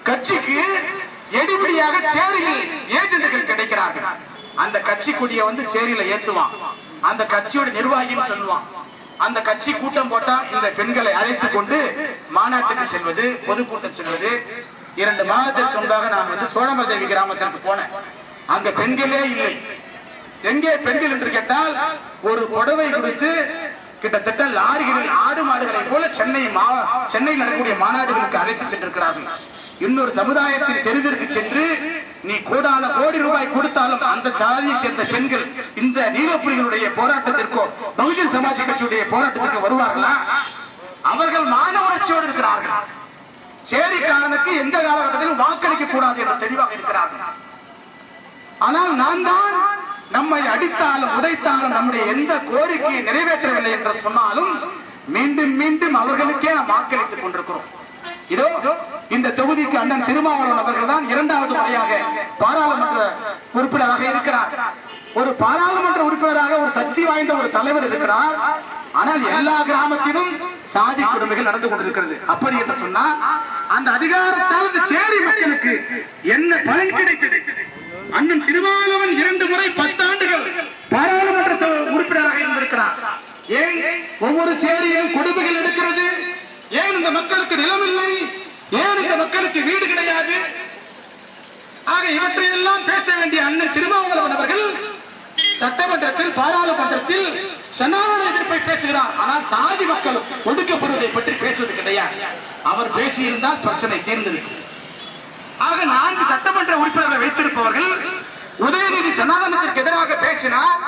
கட்சிக்கு எடிபடியாக சேரியில் ஏஜென்ட்கள் கிடைக்கிறார்கள். அந்த கட்சி கொடியை வந்து சேரியில ஏத்துவான், அந்த கட்சியோட நிர்வாகின்னு சொல்லுவான். அந்த கட்சி கூட்டம் போட்டா இந்த பெண்களை அழைத்துக் கொண்டு மாநாட்டுக்கு செல்வது, பொதுக்கூட்டம் செல்வது. 2 மாதத்திற்கு முன்பாக நான் வந்து சோழமதேவி கிராமத்திற்கு போனேன். அங்க பெண்களே இல்லை. எங்கே பெண்கள் என்று கேட்டால், ஒரு புடவை கொடுத்து கிட்டத்தட்ட லாரிகளில் ஆடு மாடுகளை போல சென்னையில் நடக்கக்கூடிய மாநாடுகளுக்கு அழைத்து சென்றிருக்கிறார்கள். இன்னொரு சமுதாயத்தின் தெருவிற்கு சென்று நீ கோடான கோடி ரூபாய் கொடுத்தாலும் அந்த சாதியை சேர்ந்த பெண்கள் இந்த நீலப்புலிகளுடைய போராட்டத்திற்கோ பகுஜன் சமாஜ் கட்சியுடைய போராட்டத்திற்கு வருவார்களா? அவர்கள் மானவரட்சியோடு இருக்கிறார்கள். சேரிக்காரனுக்கு எந்த காலகட்டத்திலும் வாக்களிக்க கூடாது என்று தெளிவாக இருக்கிறார்கள். ஆனால் நான் தான் நம்மை அடித்தாலும் உதைத்தாலும் நம்முடைய எந்த கோரிக்கையை நிறைவேற்றவில்லை என்று சொன்னாலும் மீண்டும் மீண்டும் அவர்களுக்கே நாம் வாக்களித்துக் கொண்டிருக்கிறோம். இதோ இந்த தொகுதிக்கு அண்ணன் திருமாவளவன் அவர்கள் தான் 2வது முறையாக பாராளுமன்ற உறுப்பினராக இருக்கிறார். ஒரு பாராளுமன்ற உறுப்பினராக ஒரு சக்தி வாய்ந்த ஒரு தலைவர் இருக்கிறார். ஆனால் எல்லா கிராமத்திலும் சாதி கொடுமைகள் நடந்து கொண்டிருக்கிறது. அப்படி என்று சொன்னால் அந்த அதிகாரத்தால் இந்த சேரி மக்களுக்கு என்ன பலன் கிடைக்கிறது? அண்ணன் திருமாவளவன் 2 முறை 10 ஆண்டுகள் பாராளுமன்ற உறுப்பினராக இருந்திருக்கிறார். ஏன் ஒவ்வொரு சேரியிலும் கொடுமைகள் எடுக்கிறது? ஏன் இந்த மக்களுக்கு நிலம் இல்லை? ஏன் இந்த மக்களுக்கு வீடு கிடையாது? ஆக இவற்றையெல்லாம் பேச வேண்டிய அண்ணன் திருமாவளவன் அவர்கள் சட்டமன்றத்தில் பாராளுமன்றத்தில் சனாதன எதிர்ப்பை பேசுகிறார். ஆனால் சாதி மக்கள் ஒடுக்கப்படுவதை பற்றி பேசுவது கிடையாது. அவர் பேசியிருந்தால் பிரச்சனை தீர்ந்திருக்கும். ஆக 4 சட்டமன்ற உறுப்பினர்களை வைத்திருப்பவர்கள் உதயநிதி சனாதனத்திற்கு எதிராக பேசினார்.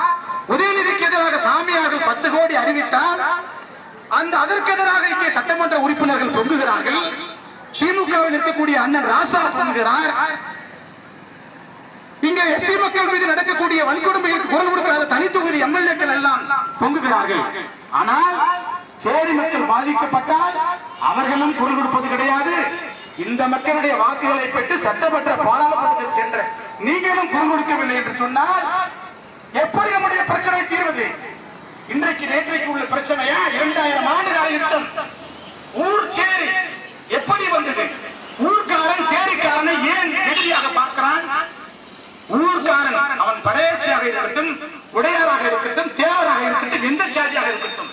உதயநிதிக்கு எதிராக சாமியார்கள் 10 கோடி அறிவித்தால் அதற்கு எதிராக இங்கே சட்டமன்ற உறுப்பினர்கள் பொங்குகிறார்கள். திமுகவில் இருக்கக்கூடிய அண்ணன் ராசா பொங்குகிறார். இங்கே எஸ்சி மக்கள் மீது நடக்கக்கூடிய வன்கொடுமைகளுக்கு குரல் கொடுக்காத தனித்தொகுதி எம்எல்ஏக்கள் எல்லாம் பொங்குகிறார்கள். ஆனால் சேரி மக்கள் பாதிக்கப்பட்டால் அவர்களும் குரல் கொடுப்பது கிடையாது. இந்த மக்களுடைய வாக்குகளை பெற்று சட்டமன்ற பாராளுமன்றத்தில் சென்ற நீங்களும் குரல் கொடுக்கவில்லை என்று சொன்னால் எப்படி நம்முடைய பிரச்சனை தீர்வது? இன்றைக்கு நேற்றைக்கு உள்ள பிரச்சனையா? 2000 ஆண்டுகால யுத்தம். ஊர் சேரி எப்படி வந்தது? ஊர்க்காரன் சேரிக்காரனை ஏன் எதிரியாக பார்க்கிறான்? ஊர்க்காரன் அவன் படையாட்சியாக இருக்கட்டும், உடையாராக இருக்கட்டும், தேவராக இருக்கட்டும், எந்த சாதியாக இருக்கட்டும்,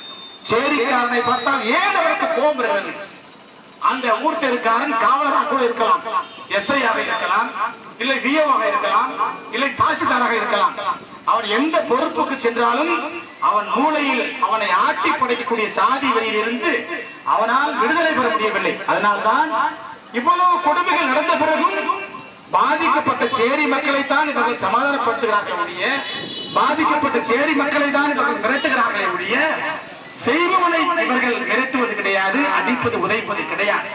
சேரிக்காரனை பார்த்தால் ஏன் அவருக்கு கோபம் வருகிறது? அந்த ஊர் தெருக்காரன் காவலராக கூட இருக்கலாம், எஸ்ஐயாக இருக்கலாம், இல்லை விஓவாக இருக்கலாம், இல்லை தாசில்தாராக இருக்கலாம். அவன் எந்த பொறுப்புக்கு சென்றாலும் அவன் மூளையில் அவனை ஆட்டி படைக்கக்கூடிய சாதி வழியில் இருந்து அவனால் விடுதலை பெற முடியவில்லை. அதனால்தான் இவ்வளவு கொடுமைகள் நடந்த பிறகும் பாதிக்கப்பட்ட சேரி மக்களை தான் இவர்கள் சமாதானப்படுத்துகிறார்கள் ஒழிய, பாதிக்கப்பட்ட சேரி மக்களை தான் இவர்கள் மிரட்டுகிறார்களே ஒழிய, செய்பவனை இவர்கள் மிரட்டுவது கிடையாது, அடிப்பது உதைப்பது கிடையாது.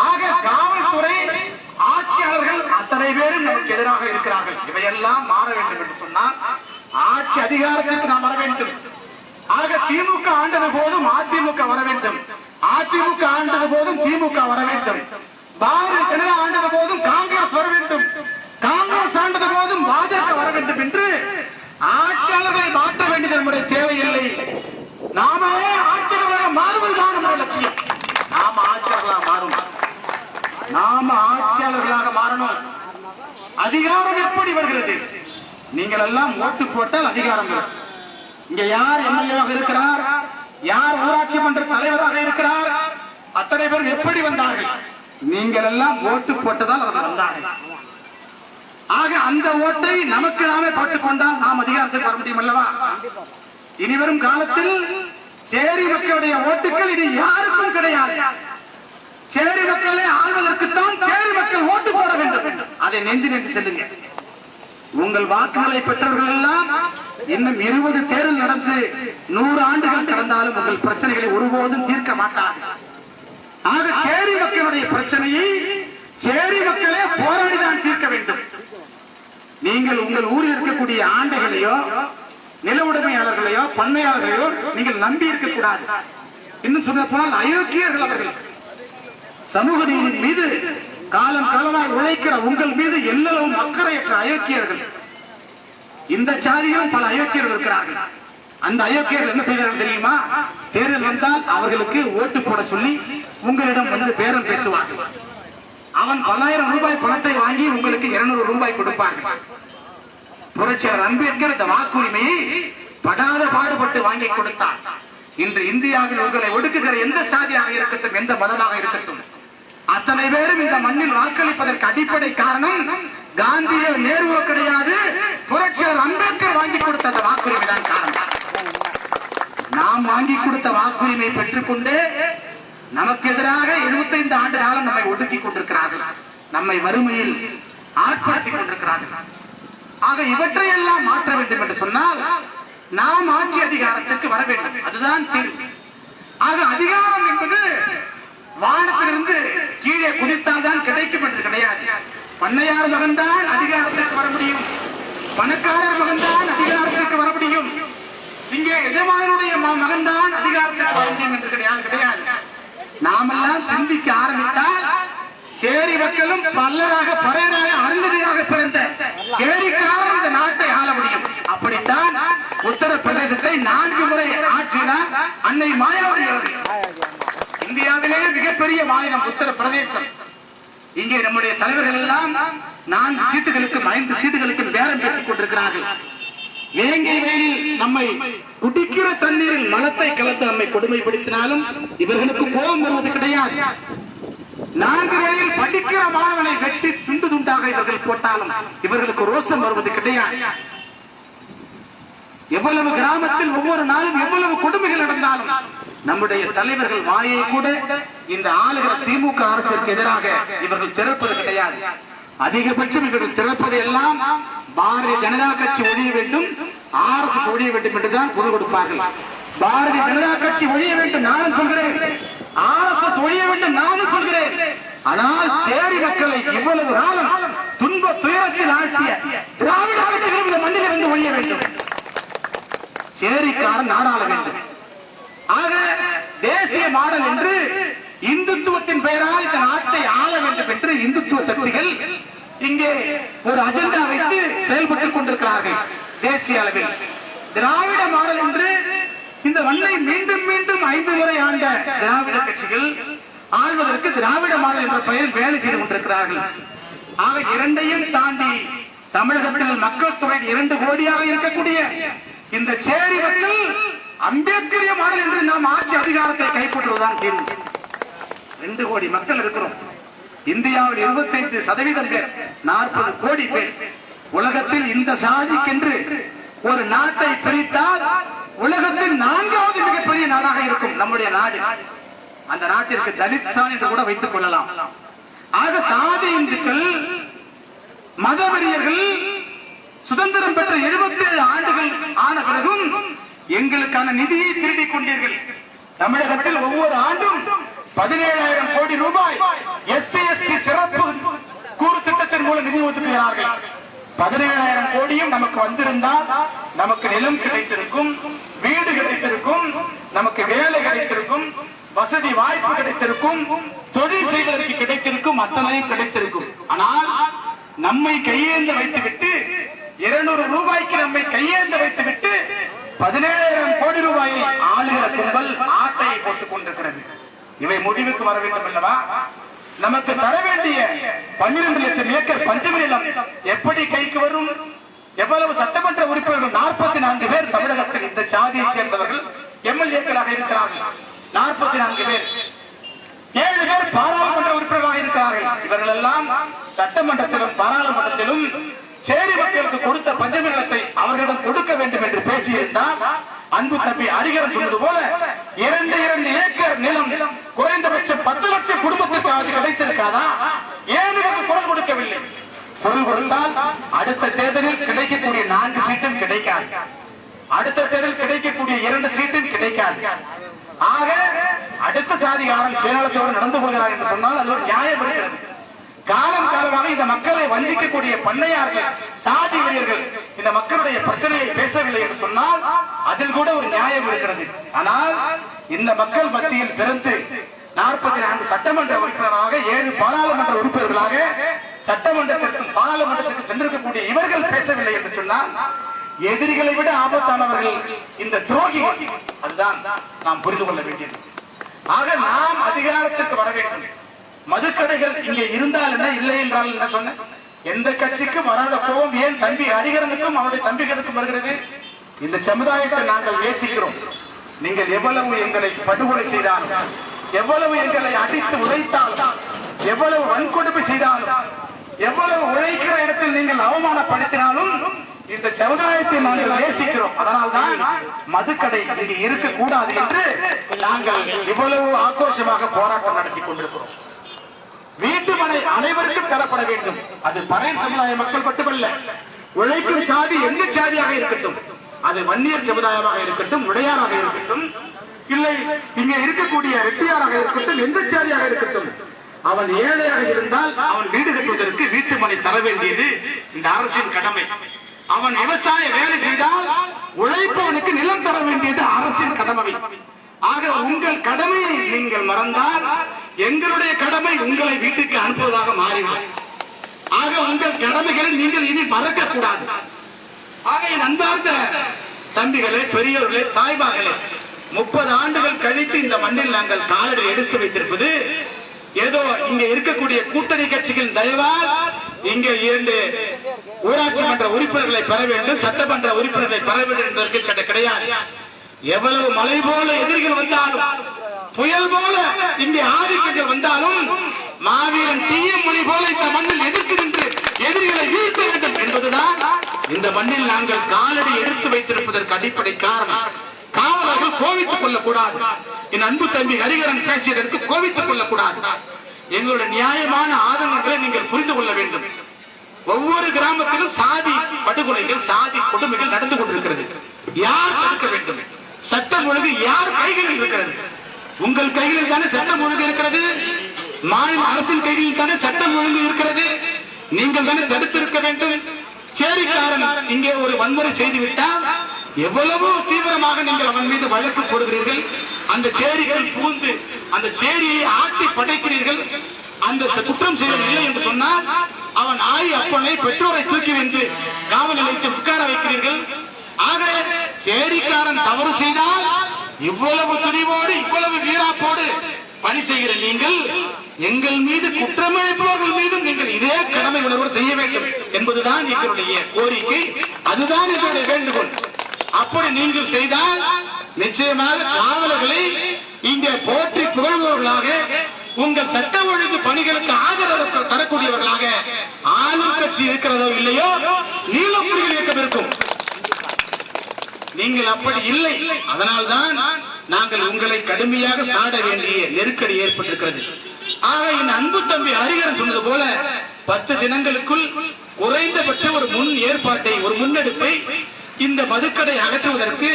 ஆக காவல்துறை ஆட்சியாளர்கள் அத்தனை பேரும் நமக்கு எதிராக இருக்கிறார்கள். இவையெல்லாம் மாற வேண்டும் என்று சொன்னால் ஆட்சி அதிகாரத்திற்கு நாம் வர வேண்டும். ஆக திமுக ஆண்டது போதும் அதிமுக வர வேண்டும், அதிமுக ஆண்டது போதும் திமுக வர வேண்டும், பாரதிய ஜனதா ஆண்டது போதும் காங்கிரஸ் வர வேண்டும், காங்கிரஸ் ஆண்டது போதும் பாஜக வர வேண்டும் என்று ஆட்சியாளர்களை மாற்ற வேண்டியது நம்முடைய தேவையில்லை. நாமே ஆட்சியாளர்களாக மாறுவதுதான் நம்முடைய லட்சியம். நாம ஆட்சியாளர்களாக மாறும், நாம ஆட்சியாளர்களாக மாறணும். அதிகாரம் எப்படி வருகிறது? நீங்கள் எல்லாம் ஓட்டு போட்டால் அதிகாரம் வரும். இங்க யார் எம்எல்ஏவாக இருக்கிறார், யார் ஊராட்சி மன்ற தலைவராக இருக்கிறார், அத்தனை பேர் எப்படி வந்தார்கள்? நீங்கள் எல்லாம் ஓட்டு போட்டதால் அவர்கள் வந்தார்கள். ஆக அந்த ஓட்டை நமக்கு நாமே போட்டுக் கொண்டால் நாம் அதிகாரத்துக்கு வர முடியும் அல்லவா? இனிவரும் காலத்தில் சேரி மக்களுடைய ஓட்டுகள் இது யாருக்கும் கிடையாது. சேரி மக்களை ஆள்வதற்குத்தான் சேரி மக்கள் ஓட்டு போட வேண்டும். அதை நெஞ்சு நின்று செல்லுங்க. உங்கள் வாக்குகளை பெற்றவர்கள் எல்லாம் இன்னும் 20 தேர்தல் நடந்து 100 ஆண்டுகள் கடந்தாலும் உங்கள் பிரச்சனைகளை ஒருபோதும் தீர்க்க மாட்டார்கள். ஆக சேரி மக்களுடைய பிரச்சனையை சேரி மக்களே போராடிதான் தீர்க்க வேண்டும். நீங்கள் உங்கள் ஊரில் இருக்கக்கூடிய ஆண்டைகளையோ நில உடைமையாளர்களையோ பண்ணையாளர்களையோ நீங்கள் நம்பி இருக்கக்கூடாது. இன்னும் சொல்ல போனால் அயோக்கியர்கள் அவர்கள். சமூக நீதியின் மீது காலம் காலமாய் உழைக்கிற உங்கள் மீது எல்லளவும் அக்கறையற்ற அயோக்கியர்கள். இந்த சாதியிலும் பல அயோக்கியர்கள் இருக்கிறார்கள். அந்த அயோக்கியர்கள் என்ன செய்வார்கள் தெரியுமா? தேர்தல் வந்தால் அவர்களுக்கு ஓட்டு போட சொல்லி உங்களிடம் வந்து பேரம் பேசுவார்கள். அவன் 10,000 ரூபாய் பணத்தை வாங்கி உங்களுக்கு 200 ரூபாய் கொடுப்பார்கள். புரட்சியாளர் அம்பேத்கர் இந்த வாக்குரிமையை படாத பாடுபட்டு வாங்கி கொடுத்தார். இன்று இந்தியாவில் உங்களை ஒடுக்குகிற எந்த சாதியாக இருக்கட்டும், எந்த மதமாக இருக்கட்டும், அத்தனை பேரும் இந்த மண்ணில் வாக்களிப்பதற்கு அடிப்படை காரணம் காந்தியோ நேருவோ கிடையாது, புரட்சியாளர் அம்பேத்கர் வாங்கி கொடுத்த அந்த வாக்குரிமை தான் காரணம். நாம் வாங்கி கொடுத்த வாக்குரிமை பெற்றுக்கொண்டு நமக்கு எதிராக 75 ஆண்டு காலம் நம்மை ஒடுக்கிக் கொண்டிருக்கிறார்கள், நம்மை வறுமையில் ஆட்படுத்திக் கொண்டிருக்கிறார்கள். ஆக இவற்றையெல்லாம் மாற்ற வேண்டும் என்று சொன்னால் நாம் ஆட்சி அதிகாரத்திற்கு வர வேண்டும். அதுதான் தீர்வு. ஆக அதிகாரம் என்பது வானத்திலிருந்து கீழே குதித்தால் தான் கிடைக்கும் என்று கிடையாது. பண்ணையார் மகன்தான் அதிகாரத்திற்கு வர முடியும், பணக்காரர் மகன்தான் அதிகாரத்திற்கு வர முடியும், இங்கே எஜமானுடைய மகன்தான் அதிகாரத்திற்கு வர முடியும் என்று கிடையாது. நாமெல்லாம் சிந்திக்க ஆரம்பித்தால் சேரி மக்களும் பல்லராக பறையராக அருந்ததியாக பிறந்த சேரிக்காரர் இந்த நாட்டை ஆள முடியும். அப்படித்தான் உத்தரப்பிரதேசத்தை 4 முறை ஆட்சியினார் அன்னை மாயாவதி அவர்கள். இந்தியாவிலேயே மிகப்பெரிய மாநிலம் உத்தரப்பிரதேசம். இங்கே நம்முடைய தலைவர்கள் எல்லாம் 4 சீட்டுகளுக்கும் 5 சீட்டுகளுக்கும் பேரம் பேசிக் கொண்டிருக்கிறார்கள். வேங்கை வெயிலில் நம்மை குடிக்கிற தண்ணீரில் மலத்தை கலந்து நம்மை கொடுமைப்படுத்தினாலும் இவர்களுக்கு கோபம் வருவது கிடையாது. 4 வேளையில் படிக்கிற மாணவனை வெட்டி துண்டு துண்டாக இவர்கள் போட்டாலும் இவர்களுக்கு ரோஷம் வருவது கிடையாது. எவ்வளவு கிராமத்தில் ஒவ்வொரு நாளும் எவ்வளவு கொடுமைகள் நடந்தாலும் நம்முடைய தலைவர்கள் வாயை கூட இந்த ஆளுகிற திமுக அரசுக்கு எதிராக இவர்கள் திறப்பது கிடையாது. அதிகபட்சம் இவர்கள் திறப்பது எல்லாம் பாரதிய ஜனதா கட்சி ஒழிய வேண்டும், RSS ஒழிய வேண்டும் என்றுதான் குரல் கொடுப்பார்கள். பாரதிய ஜனதா கட்சி ஒழிய வேண்டும் நானும் சொல்கிறேன், RSS ஒழிய வேண்டும் நானும் சொல்கிறேன். ஆனால் சேரி மக்களை இவ்வளவு காலம் துன்ப துயரத்தில் ஆழ்த்திய திராவிட கட்சிகளும் இந்த மண்ணில் இருந்து ஒழிய வேண்டும். சேரிக்காரன் நாடாள வேண்டும். ஆக தேசிய மாடல் என்று இந்துத்துவத்தின் பெயரால் இந்த நாட்டை ஆள வேண்டும் என்று இந்துத்துவ சக்திகள் இங்கே ஒரு அஜெண்டா வைத்து செயல்பட்டுக் கொண்டிருக்கிறார்கள். தேசிய அளவில் திராவிட மாடல் என்று இந்த மண்ணை மீண்டும் மீண்டும் 5 முறை ஆண்ட திராவிட கட்சிகள் ஆள்வதற்கு திராவிட மாடல் என்ற பெயரில் வேலை செய்து கொண்டிருக்கிறார்கள். ஆக இரண்டையும் தாண்டி தமிழகத்தில் மக்கள் தொகை 2 கோடியாக இருக்கக்கூடிய இந்த சேரி மக்கள் அம்பேத்கரிய மாடல் என்று நாம் ஆட்சி அதிகாரத்தை கைப்பற்றுவதுதான் தீர்வு. 2 கோடி மக்கள் இருக்கிறோம். இந்தியாவில் 25% பேர், 40 கோடி பேர். உலகத்தில் இந்த சாதிக்கென்று ஒரு நாட்டை பிரித்தால் உலகத்தில் 4வது மிகப்பெரிய நாடாக இருக்கும் நம்முடைய நாடு. அந்த நாட்டிற்கு தலித்தான் என்று கூட வைத்துக் கொள்ளலாம். ஆக சாதி இந்துக்கள் மதவெறியர்கள் சுதந்திரம் பெற்ற 77 ஆண்டுகள் ஆன பிறகும் எங்களுக்கான நிதியை திருடிக் கொண்டீர்கள். தமிழகத்தில் ஒவ்வொரு ஆண்டும் 17,000 கோடி ரூபாய் SC/ST சிறப்பு கூறு திட்டத்தின் மூலம் நிதி ஒதுக்குகிறார்கள். 17,000 கோடியும் நமக்கு வந்திருந்தால் நமக்கு நிலம் கிடைத்திருக்கும், வீடு கிடைத்திருக்கும், நமக்கு வேலை கிடைத்திருக்கும், வசதி வாய்ப்பு கிடைத்திருக்கும், தொழில் செய்வதற்கு கிடைத்திருக்கும், அத்தனையும் கிடைத்திருக்கும். ஆனால் நம்மை கையேந்த வைத்துவிட்டு 200 ரூபாய்க்கு நம்மை கையேந்த வைத்துவிட்டு 17,000 கோடி ரூபாயை ஆளுகிற கும்பல் ஆட்டையை போட்டுக் கொண்டிருக்கிறது. இவை முடிவுக்கு வர வேண்டும் அல்லவா? நமக்கு தர வேண்டிய 12 லட்சம் ஏக்கர் பஞ்சமி நிலம் எப்படி கைக்கு வரும்? எவ்வளவு சட்டமன்ற உறுப்பினர்கள்? 44 பேர் தமிழகத்தில் இந்த சாதியை சேர்ந்தவர்கள் MLA-க்களாக இருக்கிறார்கள். 44 பேர். 7 பேர் பாராளுமன்ற உறுப்பினர்களாக இருக்கிறார்கள். இவர்கள் எல்லாம் சட்டமன்றத்திலும் பாராளுமன்றத்திலும் சேரி மக்களுக்கு கொடுத்த பஞ்சமி நிலத்தை அவர்களிடம் கொடுக்க வேண்டும் என்று பேசியிருந்தால் அன்பு தம்பி அறிஞர் சொன்னது போல 2 ஏக்கர் நிலம் குறைந்தபட்சம் 10 லட்சம் குடும்பத்திற்கு அது கிடைத்திருக்காதா? ஏன் குரல் கொடுக்கவில்லை? குரல் கொடுத்தால் அடுத்த தேர்தலில் கிடைக்கக்கூடிய 4 சீட்டும் கிடைக்காது, அடுத்த தேர்தலில் கிடைக்கக்கூடிய 2 சீட்டும் கிடைக்காது. ஆக அடுத்த சாதிகாரன் சேலத்தோடு நடந்து கொள்கிறார் என்று சொன்னால் அது ஒரு நியாயம் இருக்கிறது. காலம் காலமாக இந்த மக்களை வஞ்சிக்கக்கூடிய பண்ணையார்கள், சாதி வெறியர்கள் இந்த மக்களுடைய பிரச்சனையை பேசவில்லை என்று சொன்னால் அதில் கூட ஒரு நியாயம் இருக்கிறது. ஆனால் இந்த மக்கள் மத்தியில் பிறந்து 44 சட்டமன்ற உறுப்பினராக 7 பாராளுமன்ற உறுப்பினர்களாக சட்டமன்றத்திற்கும் பாராளுமன்றத்திற்கும் சென்றிருக்கக்கூடிய இவர்கள் பேசவில்லை என்று சொன்னால் எதிரிகளை விட ஆபத்தானவர்கள் இந்த துரோகிகள். அதுதான் நாம் புரிந்து கொள்ள வேண்டியது. ஆக நாம் அதிகாரத்திற்கு வர வேண்டும். மதுக்கடைகள் இங்கே இருந்தால் என்ன, இல்லை என்றால் என்ன சொன்ன, எந்த கட்சிக்கும் வராத கோபம் ஏன் தம்பி ஹரிகரனுக்கும் அவருடைய தம்பிகளுக்கும் வருகிறது? இந்த சமுதாயத்தை நாங்கள் நேசிக்கிறோம். நீங்கள் எவ்வளவு எங்களை படுகொலை செய்தாலும், எவ்வளவு எங்களை அடித்து உதைத்தாலும், எவ்வளவு வன்கொடுமை செய்தாலும், எவ்வளவு உழைக்கிற இடத்தில் நீங்கள் அவமானப்படுத்தினாலும் இந்த சமுதாயத்தை நாங்கள் நேசிக்கிறோம். அதனால்தான் மதுக்கடை இங்கே இருக்கக்கூடாது என்று நாங்கள் இவ்வளவு ஆக்ரோஷமாக போராட்டம் நடத்தி கொண்டிருக்கிறோம். வீட்டுமனை அனைவருக்கும் தரப்பட வேண்டும். அது பறை சமுதாய மக்கள் மட்டுமல்ல, உழைக்கும் சாதி எந்த சாதியாக இருக்கட்டும், அது வன்னியர் சமுதாயமாக இருக்கட்டும், உடையாராக இருக்கட்டும், இல்லை இங்கே இருக்கக்கூடிய ரெட்டியாராக இருக்கட்டும், எந்த சாதியாக இருக்கட்டும், அவன் ஏழையாக இருந்தால் அவன் வீடு கட்டுவதற்கு வீட்டுமனை தர வேண்டியது இந்த அரசின் கடமை. அவன் விவசாய வேலை செய்தால் உழைப்பவனுக்கு நிலம் தர வேண்டியது அரசின் கடமை. ஆக உங்கள் கடமையை நீங்கள் மறந்தால் எங்களுடைய கடமை உங்களை வீட்டுக்கு அனுப்புவதாக மாறிவிடும். ஆக உங்கள் கடமைகளை நீங்கள் இனி மறக்கக்கூடாது. ஆக என் அன்பார்ந்த தம்பிகளே, பெரியவர்களே, தாய்மார்களே, 30 ஆண்டுகள் கழித்து இந்த மண்ணில் நாங்கள் காலடி எடுத்து வைத்திருப்பது ஏதோ இங்க இருக்கக்கூடிய கூட்டணி கட்சிகளின் தயவால் இங்கே 2 ஊராட்சி மன்ற உறுப்பினர்களை பெற வேண்டும், சட்டமன்ற உறுப்பினர்களை பெற வேண்டும் என்பதற்கு கிடையாது. எவ்வளவு மழை போல எதிரிகள் வந்தாலும், புயல் போல இங்கே ஆதிக்கங்கள் வந்தாலும், மாவீரன் தீயம் மொழி போல இந்த மண்ணில் எதிர்த்து நின்று எதிரிகளை வீழ்த்த வேண்டும் என்பதுதான் இந்த மண்ணில் நாங்கள் காலடி எடுத்து வைத்திருப்பதற்கு அடிப்படை காரணம். காவலர்கள் கோவித்துக் கொள்ளக்கூடாது. என் அன்பு தம்பி ஹரிகரன் பேசியதற்கு கோவித்துக் கொள்ளக்கூடாது. எங்களுடைய நியாயமான ஆதங்கங்களை நீங்கள் புரிந்து கொள்ள வேண்டும். ஒவ்வொரு கிராமத்திலும் சாதி படுகொலைகள், சாதி கொடுமைகள் நடந்து கொண்டிருக்கிறது. யார் தடுக்க வேண்டும்? சட்டம் ஒழுங்கு யார் கைகளில் இருக்கிறது? உங்கள் கைகளில் தானே சட்டம் ஒழுங்கு இருக்கிறது. மாநில அரசின் கைகளில் தானே சட்டம் ஒழுங்கு இருக்கிறது. நீங்கள் தானே தடுத்திருக்க வேண்டும். சேரிக்காரன் இங்கே ஒரு வன்முறை செய்துவிட்டால் எவ்வளவோ தீவிரமாக நீங்கள் அவன் மீது வழக்கு போடுகிறீர்கள். அந்த சேரிகள் பூந்து அந்த சேரியை ஆட்டி படைக்கிறீர்கள். அந்த குற்றம் செய்யவில்லை என்று சொன்னால் அவன் ஆய் அப்பனை பெற்றோரை தூக்கி வந்து காவல் நிலையத்தில் உட்கார வைக்கிறீர்கள். ஆக சேரிக்காரன் தவறு செய்தால் இவ்வளவு துணிவோடு, இவ்வளவு வீராப்போடு பணி செய்கிற நீங்கள் எங்கள் மீது குற்றமளிப்பவர்கள் மீதும் நீங்கள் இதே கடமை உணர்வு செய்ய வேண்டும் என்பதுதான் எங்களுடைய கோரிக்கை. அதுதான் எங்களுடைய வேண்டுகோள். அப்படி நீங்கள் செய்தால் நிச்சயமாக காவலர்களை இங்கே போற்றி புகழ்பவர்களாக, உங்கள் சட்ட ஒழுங்கு பணிகளுக்கு ஆதரவு தரக்கூடியவர்களாக ஆளும் கட்சி இருக்கிறதோ இல்லையோ நீலப்புலிகள் இயக்கம் இருக்கும். நீங்கள் அப்படி இல்லை. அதனால்தான் நாங்கள் உங்களை கடுமையாக சாட வேண்டிய நெருக்கடி ஏற்பட்டிருக்கிறது. ஆக என் அன்பு தம்பி ஹரிகரன் சொன்னது போல 10 தினங்களுக்குள் குறைந்தபட்ச ஒரு முன் ஏற்பாட்டை, ஒரு முன்னெடுப்பை இந்த மதுக்கடை அகற்றுவதற்கு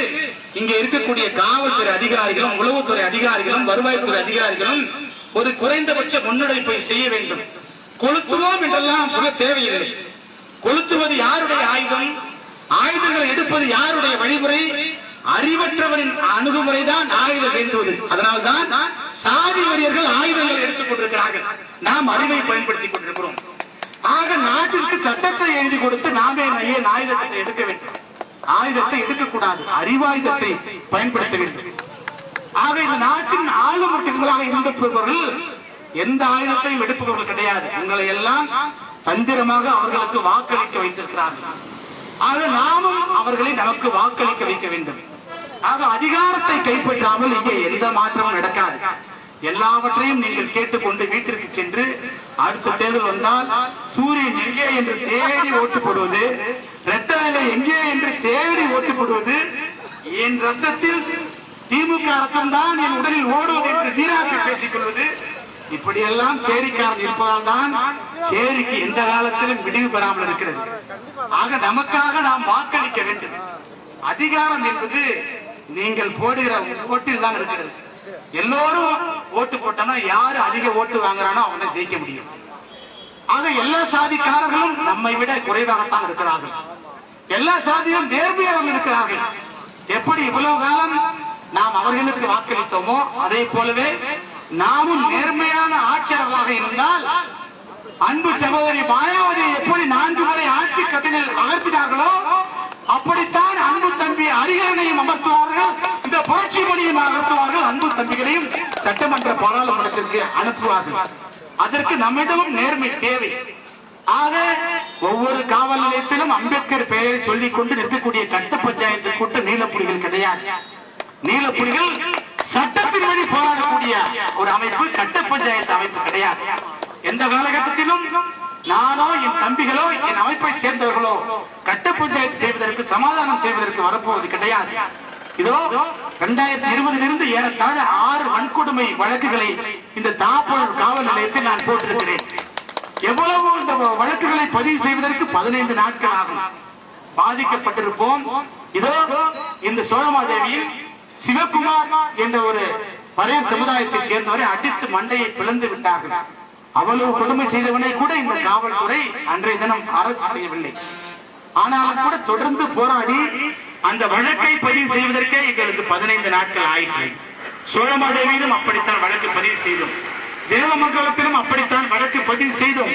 இங்கே இருக்கக்கூடிய காவல்துறை அதிகாரிகளும், உளவுத்துறை அதிகாரிகளும், வருவாய்த்துறை அதிகாரிகளும் ஒரு குறைந்தபட்ச முன்னெடுப்பை செய்ய வேண்டும். கொளுத்துவோம் என்றெல்லாம் சொல்ல தேவையில்லை. கொளுத்துவது யாருடைய ஆயுதம்? ஆயுதங்களை எடுப்பது யாருடைய வழிமுறை? அறிவற்றவனின் அணுகுமுறைதான் ஆயுதம் ஏந்துவது. அதனால்தான் சாதி வெறியர்கள் ஆயுதங்களை எடுத்துக் கொண்டிருக்கிறார்கள். நாம் அறிவை பயன்படுத்திக் கொண்டிருக்கிறோம். ஆக நாட்டிற்கு சட்டத்தை எழுதி கொடுத்து நாமே ஏன் ஆயுதத்தை எடுக்க வேண்டும்? ஆயுதத்தை எடுக்கக்கூடாது, அறிவாயுதத்தை பயன்படுத்த வேண்டும். ஆக இந்த நாட்டின் ஆளுமட்டங்களாக இருந்தவர்கள் எந்த ஆயுதத்தையும் எடுப்பவர்கள் கிடையாது. உங்களை எல்லாம் தந்திரமாக அவர்களுக்கு வாக்களிக்க வைத்திருக்கிறார்கள். ஆக நாமும் அவர்களை நமக்கு வாக்களிக்க வைக்க வேண்டும். ஆக அதிகாரத்தை கைப்பற்றாமல் இங்கே எந்த மாற்றமும் நடக்காது. எல்லாவற்றையும் நீங்கள் கேட்டுக்கொண்டு வீட்டிற்கு சென்று அடுத்த தேர்தல் வந்தால் சூரியன் எங்கே என்று தேடி ஓட்டு போடுவது, இரத்த நிலை எங்கே என்று தேடி ஓட்டு போடுவது, என் ரத்தத்தில் திமுக ரத்தம் தான் என் உடலில் ஓடுவது என்று வீராப்பி பேசிக் கொள்வது, இப்படியெல்லாம் சேரிக்காரன் இருப்பதால் தான் சேரிக்கு எந்த காலத்திலும் விடிவு பெறாமல் இருக்கிறது. ஆக நமக்காக நாம் வாக்களிக்க வேண்டும். அதிகாரம் என்பது நீங்கள் போடுகிற ஓட்டில் தான் இருக்கிறது. எல்லோரும் ஓட்டு போட்டோம்னா யாரு அதிக ஓட்டு வாங்குறானோ அவனை ஜெயிக்க முடியும். ஆக எல்லா சாதிக்காரர்களும் நம்மை விட குறைவாகத்தான் இருக்கிறார்கள். எல்லா சாதியும் நேர்மையாக இருக்கிறார்கள். எப்படி இவ்வளவு காலம் நாம் அவர்களுக்கு வாக்களித்தோமோ அதே போலவே நாமும் நேர்மையான ஆட்சியாளர்களாக இருந்தால் அன்பு சகோதரி மாயாவதி எப்படி 4 முறை ஆட்சி கட்டினில் அமர்த்தினார்களோ அப்படித்தான் அன்பு தம்பி ஹரிஹரனையும் அமர்த்துவார்கள், இந்த புரட்சி மணியும் அமர்த்துவார்கள், அன்பு தம்பிகளையும் சட்டமன்ற பாராளுமன்றத்திற்கு அனுப்புவார்கள். அதற்கு நம்மிடமும் நேர்மை தேவை. ஆக ஒவ்வொரு காவல் நிலையத்திலும் அம்பேத்கர் பெயரை சொல்லிக் கொண்டு நிற்கக்கூடிய கட்ட பஞ்சாயத்து கூட்ட நீலப்புலிகள் கிடையாது. நீலப்புலிகள் சட்டத்தின் வழி போராடக்கூடிய ஒரு அமைப்பு, கட்ட பஞ்சாயத்து அமைப்பு கிடையாது. எந்த காலகட்டத்திலும் நானோ என் தம்பிகளோ என் அமைப்பை சேர்ந்தவர்களோ கட்ட பஞ்சாயத்து செய்வதற்கு சமாதானம் செய்வதற்கு வரப்போவது கிடையாது. இதோ 2020 ஏறத்தாழ 6 வன்கொடுமை வழக்குகளை இந்த தாப்பூர் காவல் நிலையத்தில் நான் போட்டிருக்கிறேன். எவ்வளவு இந்த வழக்குகளை பதிவு செய்வதற்கு 15 நாட்கள் ஆகும். பாதிக்கப்பட்டிருப்போம். இதோ இந்த சோழமாதேவியில் சிவகுமார் என்ற ஒரு பழைய சமுதாயத்தை சேர்ந்தவரை அடித்து மண்டையை பிளந்து விட்டார்கள். அவ்வளவு கொடுமை செய்தவனை கூட இந்த காவல்துறை அன்றைய தினம் அரசு செய்யவில்லை. ஆனாலும் கூட தொடர்ந்து போராடி அந்த வழக்கை பதிவு செய்வதற்கே எங்களுக்கு 15 நாட்கள் ஆயிற்று. சோழமாதேவியிலும் அப்படித்தான் வழக்கு பதிவு செய்தோம். தேவமங்கலத்திலும் அப்படித்தான் வழக்கு பதிவு செய்தோம்.